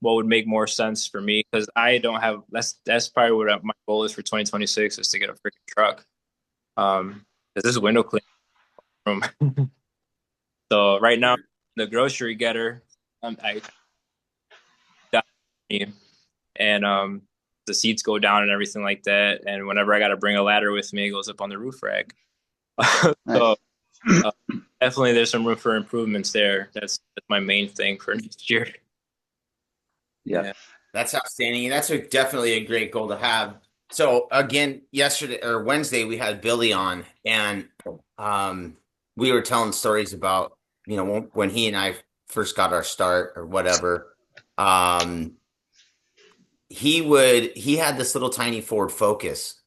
what would make more sense for me. Cause I don't have, that's probably what my goal is for 2026 is to get a freaking truck. Cause this is window cleaning room. So right now, the grocery getter, I got me and, the seats go down and everything like that. And whenever I got to bring a ladder with me, it goes up on the roof rack. So, Nice. uh, definitely, there's some room for improvements there. That's my main thing for next year. Yep. Yeah. That's outstanding. That's definitely a great goal to have. So again, yesterday or Wednesday, we had Billy on, and we were telling stories about when he and I first got our start or whatever. Um, he had this little tiny Ford Focus,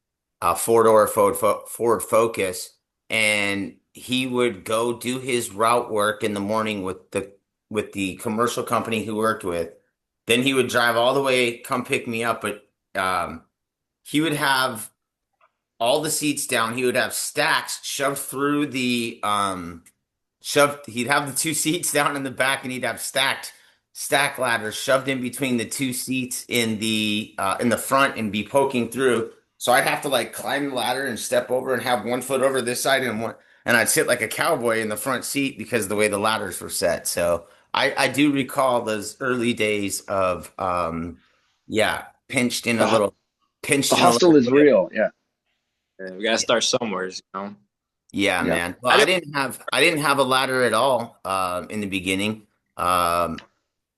four-door Ford Focus, and he would go do his route work in the morning with the commercial company he worked with. Then he would drive all the way, come pick me up, but he would have all the seats down. He would have stacks shoved through the shoved he'd have the two seats down in the back, and he'd have stack ladders shoved in between the two seats in the front and be poking through. So I'd have to like climb the ladder and step over and have one foot over this side and I'd sit like a cowboy in the front seat because of the way the ladders were set. So I do recall those early days of yeah, The pinched in a hustle little is bit. real. Yeah. We gotta start somewhere. Yeah, Yep. man. Well, I didn't. I didn't have a ladder at all in the beginning. Um,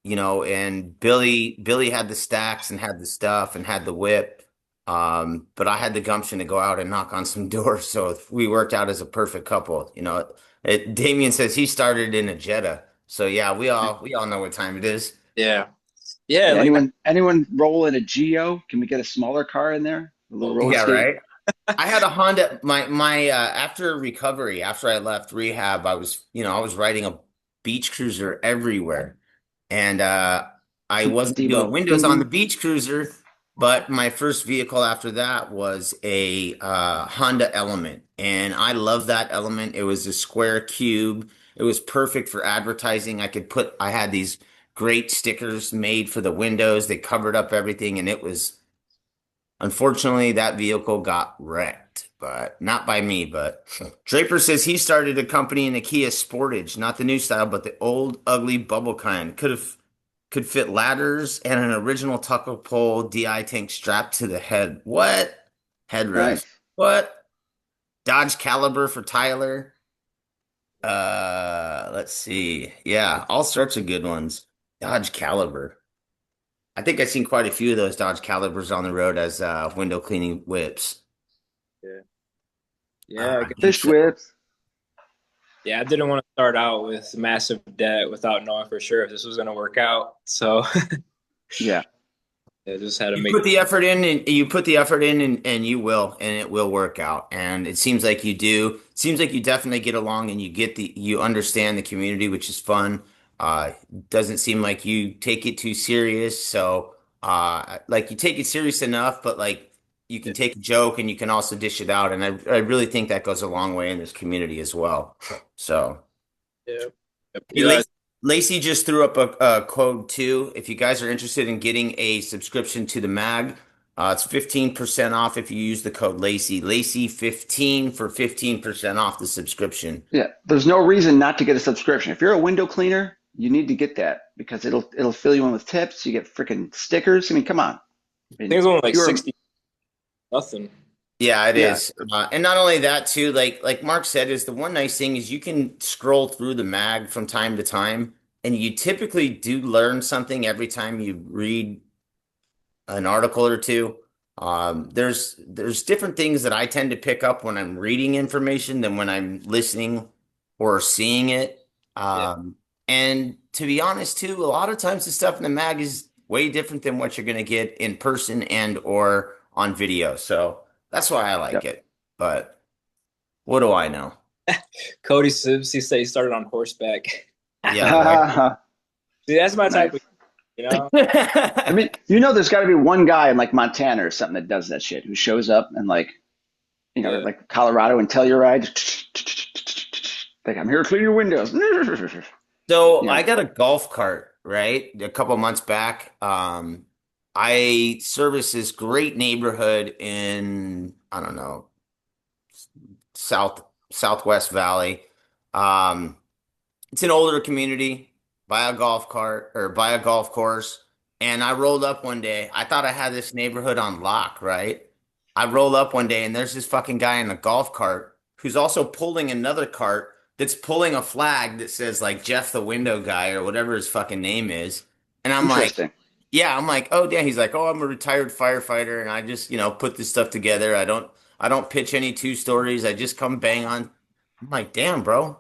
and Billy had the stacks and had the stuff and had the whip. But I had the gumption to go out and knock on some doors. So we worked out as a perfect couple. Damien says he started in a Jetta. So yeah, we all know what time it is. Yeah, yeah. Yeah. Like Anyone roll in a Geo? Can we get a smaller car in there? A little roller Yeah, skate? right. I had a Honda. My after recovery, after I left rehab, I was riding a beach cruiser everywhere, and I wasn't doing Debo. windows on the beach cruiser. But my first vehicle after that was a Honda Element, and I love that Element. It was a square cube. It was perfect for advertising. I had these great stickers made for the windows. They covered up everything, and it was. Unfortunately, that vehicle got wrecked, but not by me. But Draper says he started a company in a Kia Sportage, not the new style, but the old, ugly bubble kind. Could fit ladders and an original tucker pole DI tank strapped to the head. What? Headrest. Nice. What? Dodge Caliber for Tyler. Let's see. Yeah, all sorts of good ones. Dodge Caliber. I think I've seen quite a few of those Dodge Calibers on the road as window cleaning whips. Yeah. Yeah, I guess, Fish whips. yeah, I didn't want to start out with massive debt without knowing for sure if this was going to work out. So Yeah. I just had to You make. put the effort in and you put the effort in and you will and it will work out. And it seems like you do. It seems like you definitely get along and you understand the community, which is fun. Doesn't seem like you take it too serious. So like you take it serious enough, but like you can Yeah, take a joke and you can also dish it out. And I really think that goes a long way in this community as well. So yeah. Yep. Hey, You guys, Lacey just threw up a code too. If you guys are interested in getting a subscription to the mag, it's 15% off if you use the code Lacey. Lacey 15 for 15% off the subscription. Yeah. There's no reason not to get a subscription. If you're a window cleaner, you need to get that because it'll fill you in with tips. You get freaking stickers. I mean, come on. I things mean, only if like you're 60 nothing. Yeah, it yeah, is. And not only that too, like Mark said, is the one nice thing is you can scroll through the mag from time to time, and you typically do learn something every time you read an article or two. There's different things that I tend to pick up when I'm reading information than when I'm listening or seeing it. Yeah, And to be honest too, a lot of times the stuff in the mag is way different than what you're going to get in person and or on video. So that's why I like yep. it. But what do I know? Cody Sibbs, he said he started on horseback. Yeah, right. See, that's my type Nice. of, you know. I mean, there's got to be one guy in like Montana or something that does that shit, who shows up and like, Yeah, like Colorado and Telluride, like I'm here to clean your windows. So You I know, got a golf cart, right? A couple months back. I service this great neighborhood in, I don't know, Southwest Valley. Um, it's an older community, buy a golf cart or buy a golf course. And I rolled up one day. I thought I had this neighborhood on lock, right? I roll up one day and there's this fucking guy in a golf cart who's also pulling another cart that's pulling a flag that says like Jeff the window guy or whatever his fucking name is. And I'm like, interesting. yeah, I'm like, oh yeah. He's like, oh, I'm a retired firefighter and I just, put this stuff together. I don't pitch any two stories. I just come bang on. I'm like, damn, bro,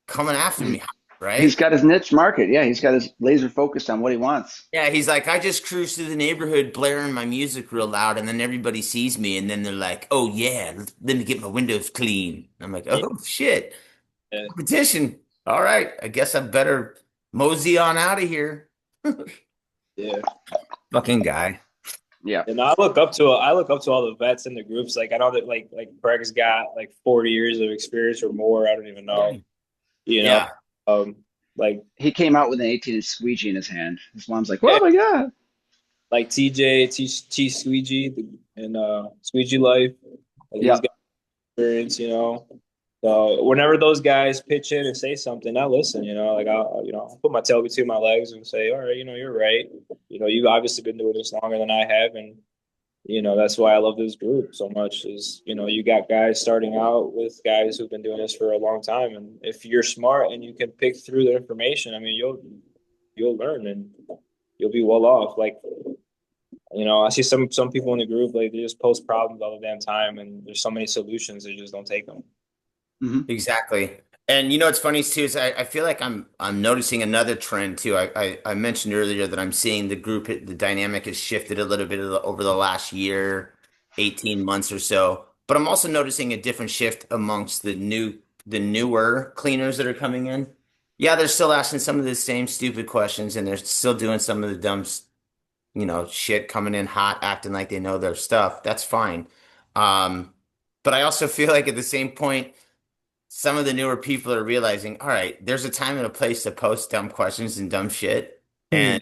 coming after me, He's right? got his niche market. Yeah, he's got his laser focused on what he wants. Yeah, he's like, I just cruise through the neighborhood blaring my music real loud, and then everybody sees me, and then they're like, oh yeah, let me get my windows clean. I'm like, yeah, oh shit, yeah. competition. All right, I guess I better mosey on out of here. Yeah. Fucking guy. Yeah. And I look up to all the vets in the groups. Like I know that like Craig's got like 40 years of experience or more. I don't even Yeah. know. You know, Yeah. um, like He came out with an 18-inch squeegee in his hand. His mom's like, yeah, "Oh my god!" like T Squeegee and Squeegee Life. Like he's Yeah. got experience, you know. So whenever those guys pitch in and say something, I listen, you know, like I'll put my tail between my legs and say, all right, you know, you're right. You know, you've obviously been doing this longer than I have, and you know, that's why I love this group so much is, you know, you got guys starting out with guys who've been doing this for a long time. And if you're smart and you can pick through the information, I mean, you'll learn and you'll be well off. Like, you know, I see some people in the group, like they just post problems all the damn time and there's so many solutions, they just don't take them. Hmm. Exactly. And it's funny too is I feel like I'm noticing another trend too. I mentioned earlier that I'm seeing the dynamic has shifted a little bit over the last year 18 months or so. But I'm also noticing a different shift amongst the newer cleaners that are coming in. Yeah, they're still asking some of the same stupid questions and they're still doing some of the dumb, shit coming in hot, acting like they know their stuff. That's fine. Um, but I also feel like at the same point, some of the newer people are realizing, all right, there's a time and a place to post dumb questions and dumb shit. Hmm.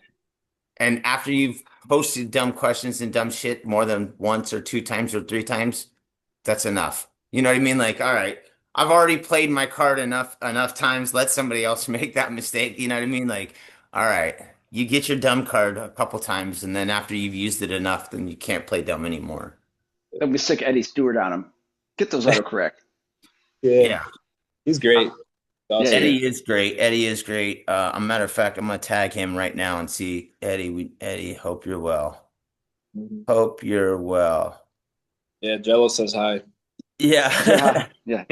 And after you've posted dumb questions and dumb shit more than once or two times or three times, that's enough. You know what I mean? Like, all right, I've already played my card enough times. Let somebody else make that mistake. You know what I mean? Like, all right, you get your dumb card a couple times, and then after you've used it enough, then you can't play dumb anymore. They'll be sick Eddie Stewart on him. Get those autocorrect. Yeah, Yeah. he's great. Yeah, he Awesome. is. Eddie is great. Eddie is great. A matter of fact, I'm gonna tag him right now and see Eddie. Eddie, hope you're well. Mhm. Hope you're well. Yeah, Jello says hi. Say Yeah. hi. Yeah.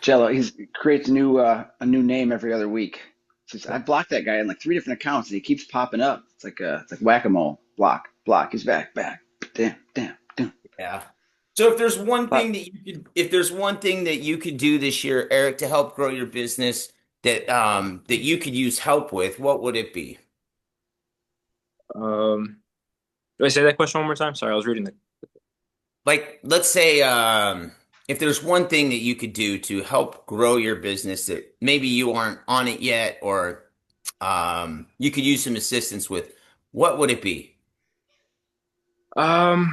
Jello, he's creates a new name every other week. Says, I blocked that guy in like three different accounts and he keeps popping up. It's like whack-a-mole. Block, block. He's back, back. Damn, damn, damn. Yeah. So if there's one But thing that if there's one thing that you could do this year, Eric, to help grow your business that you could use help with, what would it be? Um, do I say that question one more time? Sorry, I was reading the. Like, let's say if there's one thing that you could do to help grow your business that maybe you aren't on it yet or you could use some assistance with, what would it be? Um,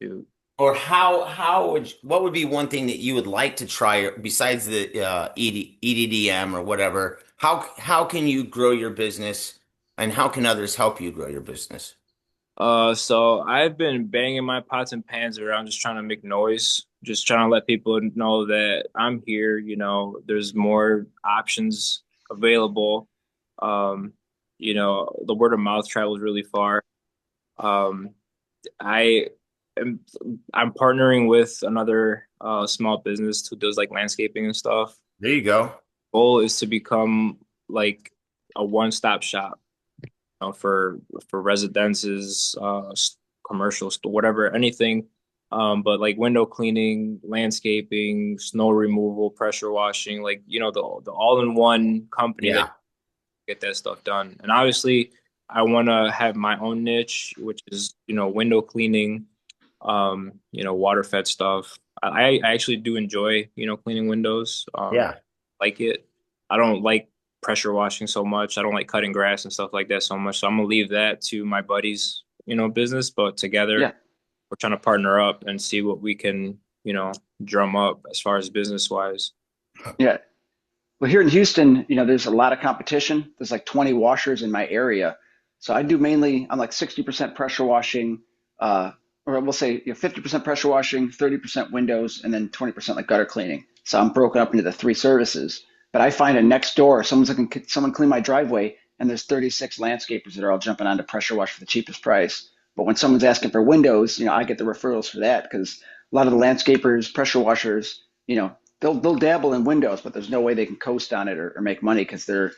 Shoot. Or how would what would be one thing that you would like to try besides the EDDM or whatever? How can you grow your business and how can others help you grow your business? So I've been banging my pots and pans around, just trying to make noise, just trying to let people know that I'm here. There's more options available. Um, the word of mouth travels really far. Um, I am I'm partnering with another small business who does like landscaping and stuff. There you go. Goal is to become like a one-stop shop, for residences, commercials, whatever, anything. But like window cleaning, landscaping, snow removal, pressure washing, like the all-in-one company that Yeah. get that stuff done. And obviously, I want to have my own niche, which is window cleaning, water fed stuff. I actually do enjoy cleaning windows. Yeah. Like it. I don't like pressure washing so much. I don't like cutting grass and stuff like that so much. So I'm gonna leave that to my buddies, business. But together, yeah, we're trying to partner up and see what we can, drum up as far as business wise. yeah. Well, here in Houston, there's a lot of competition. There's like 20 washers in my area. So I do mainly, I'm like 60% pressure washing, or we'll say 50% pressure washing, 30% windows, and then 20% like gutter cleaning. So I'm broken up into the three services. But I find a next door, someone clean my driveway, and there's 36 landscapers that are all jumping on to pressure wash for the cheapest price. But when someone's asking for windows, I get the referrals for that because a lot of the landscapers, pressure washers, they'll dabble in windows, but there's no way they can coast on it or make money because they're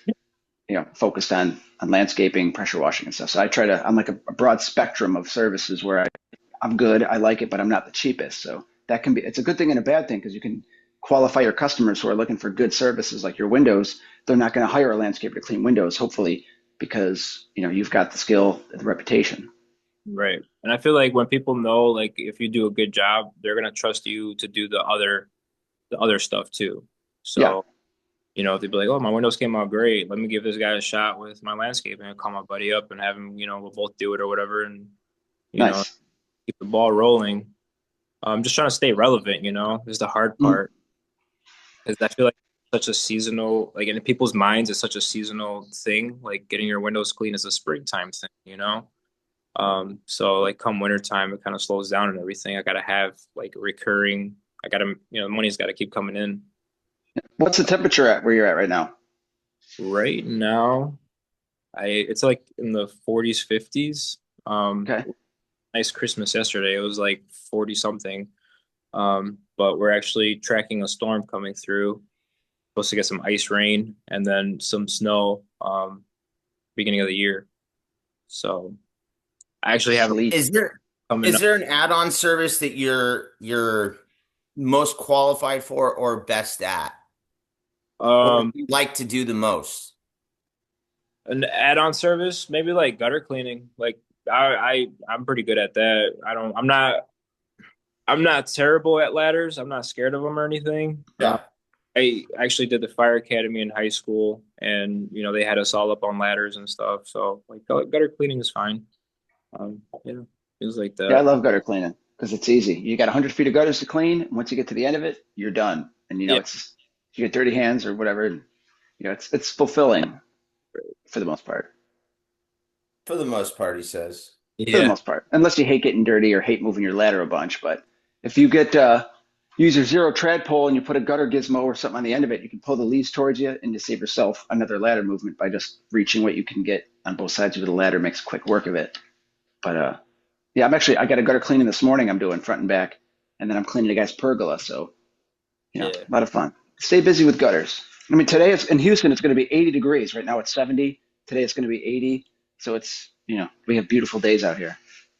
focused on landscaping, pressure washing, and stuff. So I'm like a broad spectrum of services where I'm good, I like it, but I'm not the cheapest. So it's a good thing and a bad thing because you can qualify your customers who are looking for good services like your windows. They're not going to hire a landscaper to clean windows, hopefully, because you've got the skill, the reputation. Right. And I feel like when people know, like, if you do a good job, they're gonna trust you to do the other stuff too. Yeah, So, they'd be like, "Oh, my windows came out great. Let me give this guy a shot with my landscaping and call my buddy up and have him, we'll both do it or whatever, and you know, nice. keep the ball rolling." Just trying to stay relevant, is the hard Mm, part because I feel like such a seasonal, like in people's minds, it's such a seasonal thing. Like getting your windows clean is a springtime thing. So like come wintertime, it kind of slows down and everything. I gotta have like recurring. I gotta, the money's got to keep coming in. What's the temperature at where you're at right now? Right now, it's like in the 40s, 50s. Okay. Nice Christmas yesterday. It was like 40 something. But we're actually tracking a storm coming through. Supposed to get some ice rain and then some snow beginning of the year. So I actually have Sleet. Is there? coming Is up. there an add-on service that you're most qualified for or best at, or Um, you like to do the most? an add-on service, maybe like gutter cleaning. Like I'm pretty good at that. I'm not terrible at ladders. I'm not scared of them or anything. Yeah. I actually did the fire academy in high school, and they had us all up on ladders and stuff. So like gutter cleaning is fine. Yeah, things like Yeah, I that. love gutter cleaning because it's easy. You got 100 feet of gutters to clean. And once you get to the end of it, you're done. And Yeah, it's just, you get dirty hands or whatever. It's fulfilling for the most part. For the most part, he says. For the yeah, most part, unless you hate getting dirty or hate moving your ladder a bunch. But if you get use your zero tread pole and you put a gutter gizmo or something on the end of it, you can pull the leaves towards you and you save yourself another ladder movement by just reaching what you can get on both sides of the ladder. Makes quick work of it. But yeah, I got a gutter cleaning this morning. I'm doing front and back, and then I'm cleaning a guy's pergola. So yeah. a lot of fun. Stay busy with gutters. I mean, today it's in Houston. It's going to be 80 degrees. Right now it's 70. Today it's going to be 80. So it's we have beautiful days out here.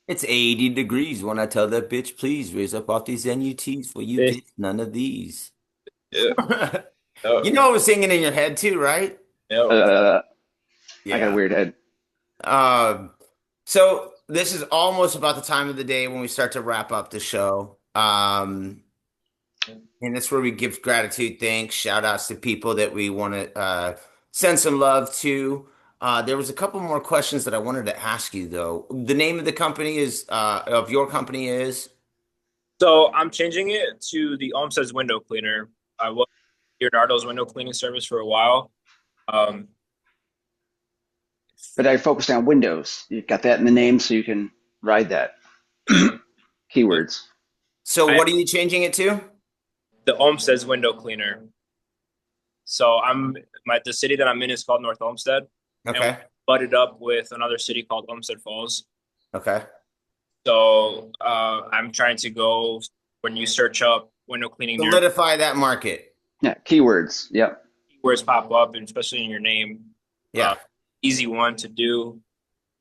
It's 80 degrees when I tell that bitch, please raise up off these NUTs for you Yeah. get none of these. Yeah. You Oh, know I was singing in your head too, right? yeah. Uh, I got a Yeah. weird head. Um, so this is almost about the time of the day when we start to wrap up the show. And that's where we give gratitude, thanks, shout outs to people that we want to send some love to. There was a couple more questions that I wanted to ask you though. The name of the company is of your company is So I'm changing it to the Olmsted's window cleaner. I was Leonardo's window cleaning service for a while. Um, But I focused on Windows. You got that in the name, so you can ride that. Keywords. so I what are you changing it to? the Olmsted's window cleaner. So the city that I'm in is called North Olmsted, and we Okay. butted up with another city called Olmsted Falls. Okay. So I'm trying to go when you search up window cleaning near Solidify that market. Yeah, keywords. Yep. keywords pop up, and especially in your name. Uh, Yeah. Easy one to do.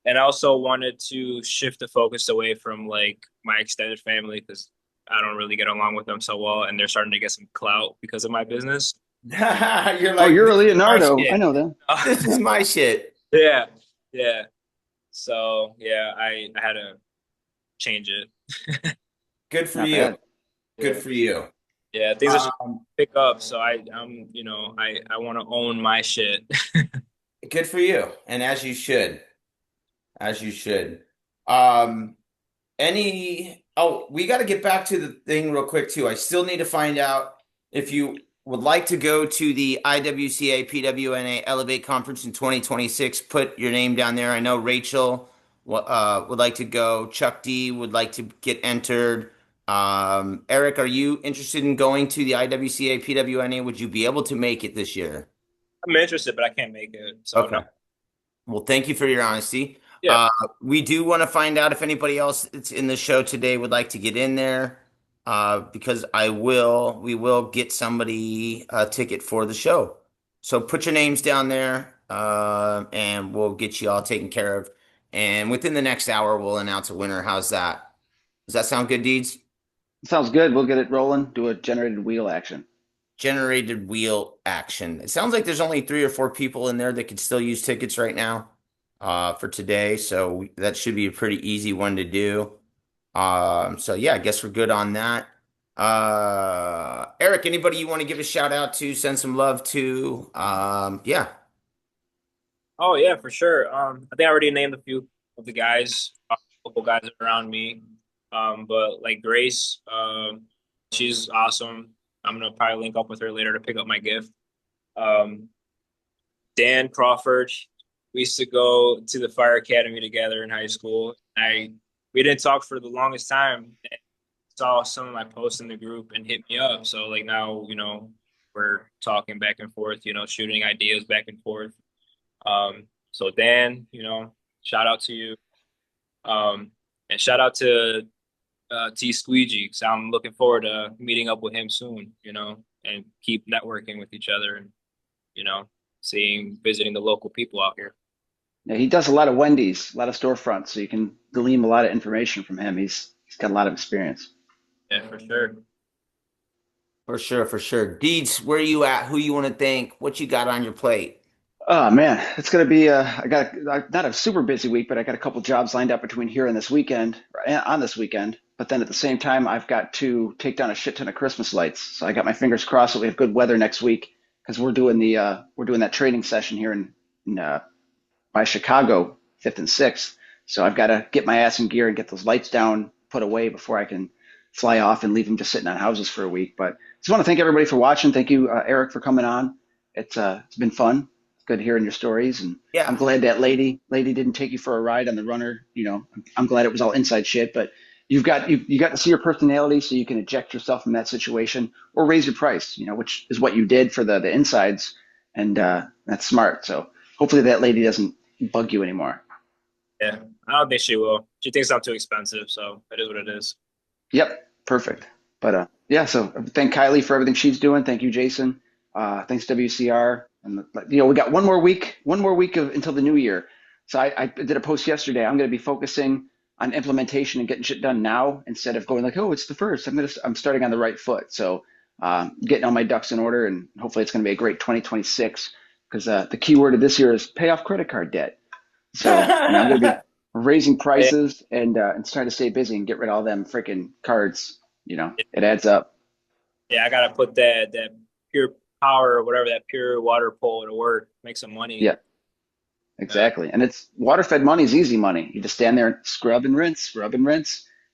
And I also wanted to shift the focus away from like my extended family because I don't really get along with them so well, and they're starting to get some clout because of my business. You're Oh, like, you're a this is my Leonardo. I shit. know that. This is Yeah. my shit. Yeah, yeah. So yeah, I had to change it. Good for Not you. bad. Good Yeah, for you. yeah. Things are starting Um, to pick up, so I want to own my shit. Good for you. And as you should. As you should. Um, we got to get back to the thing real quick too. I still need to find out if you would like to go to the IWCA PWNA Elevate Conference in 2026. Put your name down there. I know Rachel would like to go. Chuck D would like to get entered. Eric, are you interested in going to the IWCA PWNA? Would you be able to make it this year? I'm interested, but I can't make it. So no. Okay. Well, thank you for your honesty. Yeah. Uh, we do want to find out if anybody else that's in the show today would like to get in there, because we will get somebody a ticket for the show. So put your names down there, and we'll get you all taken care of. And within the next hour, we'll announce a winner. How's that? Does that sound good, Deeds? Sounds good. We'll get it rolling. Do a generated wheel action. Generated wheel action. It sounds like there's only 3 or 4 people in there that could still use tickets right now for today. So that should be a pretty easy one to do. So yeah, I guess we're good on that. Eric, anybody you want to give a shout out to, send some love to? Yeah. Oh yeah, for sure. I think I already named a few of the guys, local guys around me. But like Grace, she's awesome. I'm gonna probably link up with her later to pick up my gift. Um, Dan Crawford, we used to go to the fire academy together in high school. We didn't talk for the longest time. And saw some of my posts in the group and hit me up. So like now, we're talking back and forth, shooting ideas back and forth. So Dan, shout out to you. And shout out to T Squeegee. So I'm looking forward to meeting up with him soon, and keep networking with each other and, you know, visiting the local people out here. Yeah, he does a lot of Wendy's, a lot of storefronts, so you can glean a lot of information from him. He's got a lot of experience. Yeah, for sure. For sure, for sure. Deeds, where you at? Who you want to thank? What you got on your plate? Oh man, it's gonna be I got not a super busy week, but I got a couple jobs lined up between here and this weekend, on this weekend. But then at the same time, I've got to take down a shit ton of Christmas lights. So I got my fingers crossed that we have good weather next week because we're doing that training session here in by Chicago, 5th and 6th. So I've got to get my ass in gear and get those lights down, put away before I can fly off and leave them just sitting on houses for a week. But just want to thank everybody for watching. Thank you, Eric, for coming on. It's been fun. It's good hearing your stories, and I'm Yeah. glad that lady didn't take you for a ride on the runner. You know, I'm glad it was all inside shit, but you got to see your personality so you can eject yourself from that situation or raise your price. You know, which is what you did for the insides, and that's smart. So hopefully that lady doesn't bug you anymore. Yeah, I don't think she will. She thinks I'm too expensive, so it is what it is. Yep, perfect. But yeah, so thank Kylie for everything she's doing. Thank you, Jason. Thanks you know, we got one more week of until the new year. So I did a post yesterday. I'm going to be focusing on implementation and getting shit done now instead of going like, oh, it's the first. I'm starting on the right foot. So getting all my ducks in order, and hopefully it's going to be a great 2026 because the key word of this year is pay off credit card debt. So, you know, I'm going to be raising Yeah, prices and trying to stay busy and get rid of all them freaking cards. You know, it adds up. yeah, I gotta put that pure power or whatever that pure water polo to work, make some money. Yeah, exactly. And it's water fed money is easy money. You just stand there and scrub and rinse.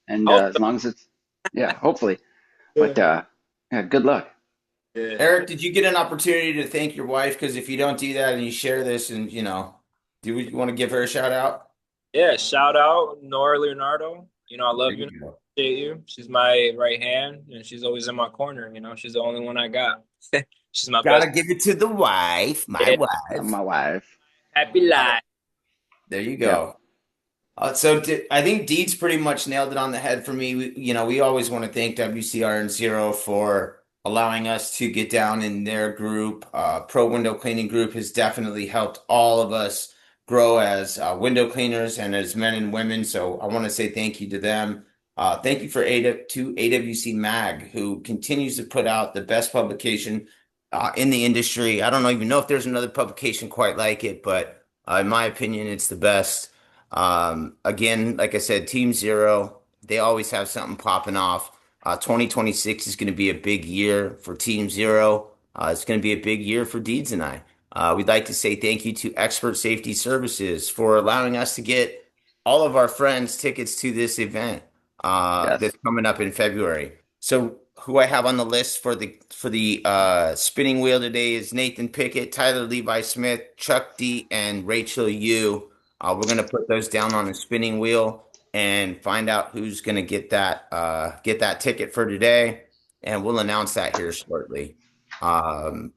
And Also, as long as it's, yeah, hopefully. yeah, But yeah, good luck. yeah, Eric, did you get an opportunity to thank your wife? Because if you don't do that and you share this and, do you want to give her a shout out? yeah. Shout out Nora Leonardo. You know, I love There you, you go. appreciate you. She's my right hand, and she's always in my corner. You know, she's the only one I got. She's my best. Gotta give it to the wife, my Yeah, wife. My wife. happy Uh, life. there you Yep. go. I think Deeds pretty much nailed it on the head for me. We always want to thank WCR and Zero for allowing us to get down in their group. Pro Window Cleaning Group has definitely helped all of us grow as window cleaners and as men and women. So I want to say thank you to them. Thank you to AWC Mag, who continues to put out the best publication in the industry. I don't even know if there's another publication quite like it, but in my opinion, it's the best. Again, like I said, Team Zero, they always have something popping off. 2026 is going to be a big year for Team Zero. It's going to be a big year for Deeds and I. We'd like to say thank you to Expert Safety Services for allowing us to get all of our friends tickets to this event Yes. that's coming up in February. So who I have on the list for the spinning wheel today is Nathan Pickett, Tyler Levi Smith, Chuck D, and Rachel Yu. We're gonna put those down on a spinning wheel and find out who's gonna get that ticket for today, and we'll announce that here shortly. Um,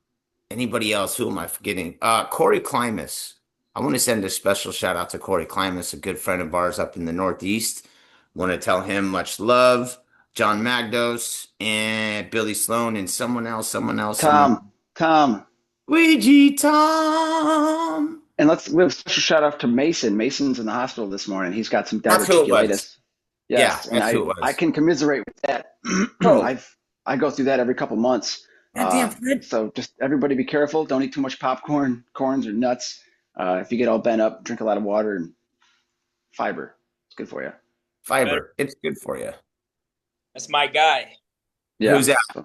Anybody else? Who am I forgetting? Corey Klimas. I want to send a special shout out to Corey Klimas, a good friend of ours up in the Northeast. Want to tell him much love. John Magdos and Billy Sloan and someone. Tom. Ouija Tom. And let's give a special shout out to Mason. Mason's in the hospital this morning. He's got some That's who it was. diverticulitis. Yeah, Yes, and that's who it I was. can commiserate with that. Oh, I go through that every couple months. goddamn Fred. So just everybody be careful. Don't eat too much popcorn, corns, or nuts. If you get all bent up, drink a lot of water and fiber. It's good for you. Better. Fiber. It's good for you. That's my guy. Yeah. Who's that? So,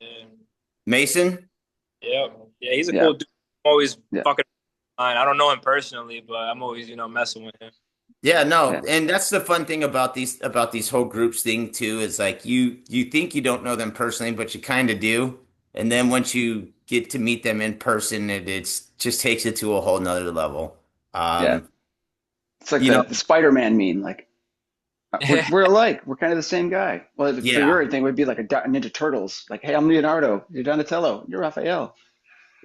Yeah, Mason? yeah, yeah. He's a yeah. cool dude. I'm always Yeah. fucking fine. I don't know him personally, but I'm always, messing with him. Yeah, no, Yeah. and that's the fun thing about these whole groups thing too, is like you think you don't know them personally, but you kind of do. And then once you get to meet them in person, it's just takes it to a whole nother level. Yeah. Um, It's like you know, the Spider-Man meme. Like we're alike. We're kind of the same guy. Well, for yeah, your thing, it would be like a Ninja Turtles. Like, hey, I'm Leonardo. You're Donatello. You're Raphael.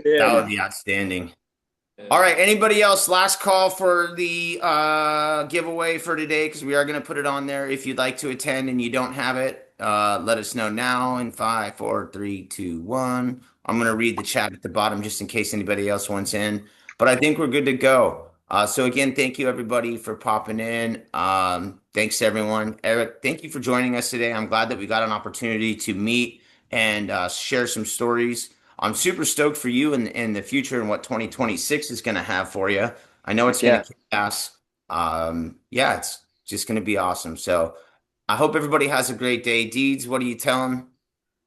Yeah, You that would know. be outstanding. All yeah. right, anybody else? Last call for the giveaway for today because we are going to put it on there. If you'd like to attend and you don't have it, let us know now in five, four, three, two, one. I'm going to read the chat at the bottom just in case anybody else wants in. But I think we're good to go. So again, thank you everybody for popping in. Thanks everyone. Eric, thank you for joining us today. I'm glad that we got an opportunity to meet and share some stories. I'm super stoked for you in the future and what 2026 is going to have for you. I know it's Heck going to yeah. kick ass. Yeah, it's just going to be awesome. So I hope everybody has a great day. Deeds, what are you telling?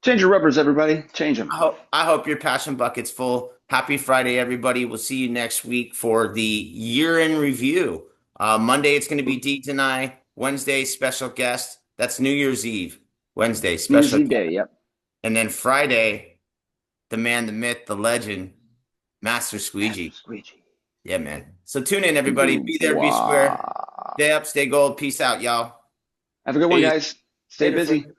Change your rubbers, everybody. Change them. I hope your passion bucket's full. Happy Friday, everybody. We'll see you next week for the year in review. Monday, it's going to be Deeds and I. Wednesday, special guest. That's New Year's Eve. Wednesday, New Year's special Eve guest. day. Yep. And then Friday, the man, the myth, the legend, Master Master Squeegee. Squeegee. Yeah, man. So tune in, everybody. Be there, be square. Boudoir. Stay up, stay gold. Peace out, y'all. Have a good one, Peace. guys. Stay Later, busy. friend.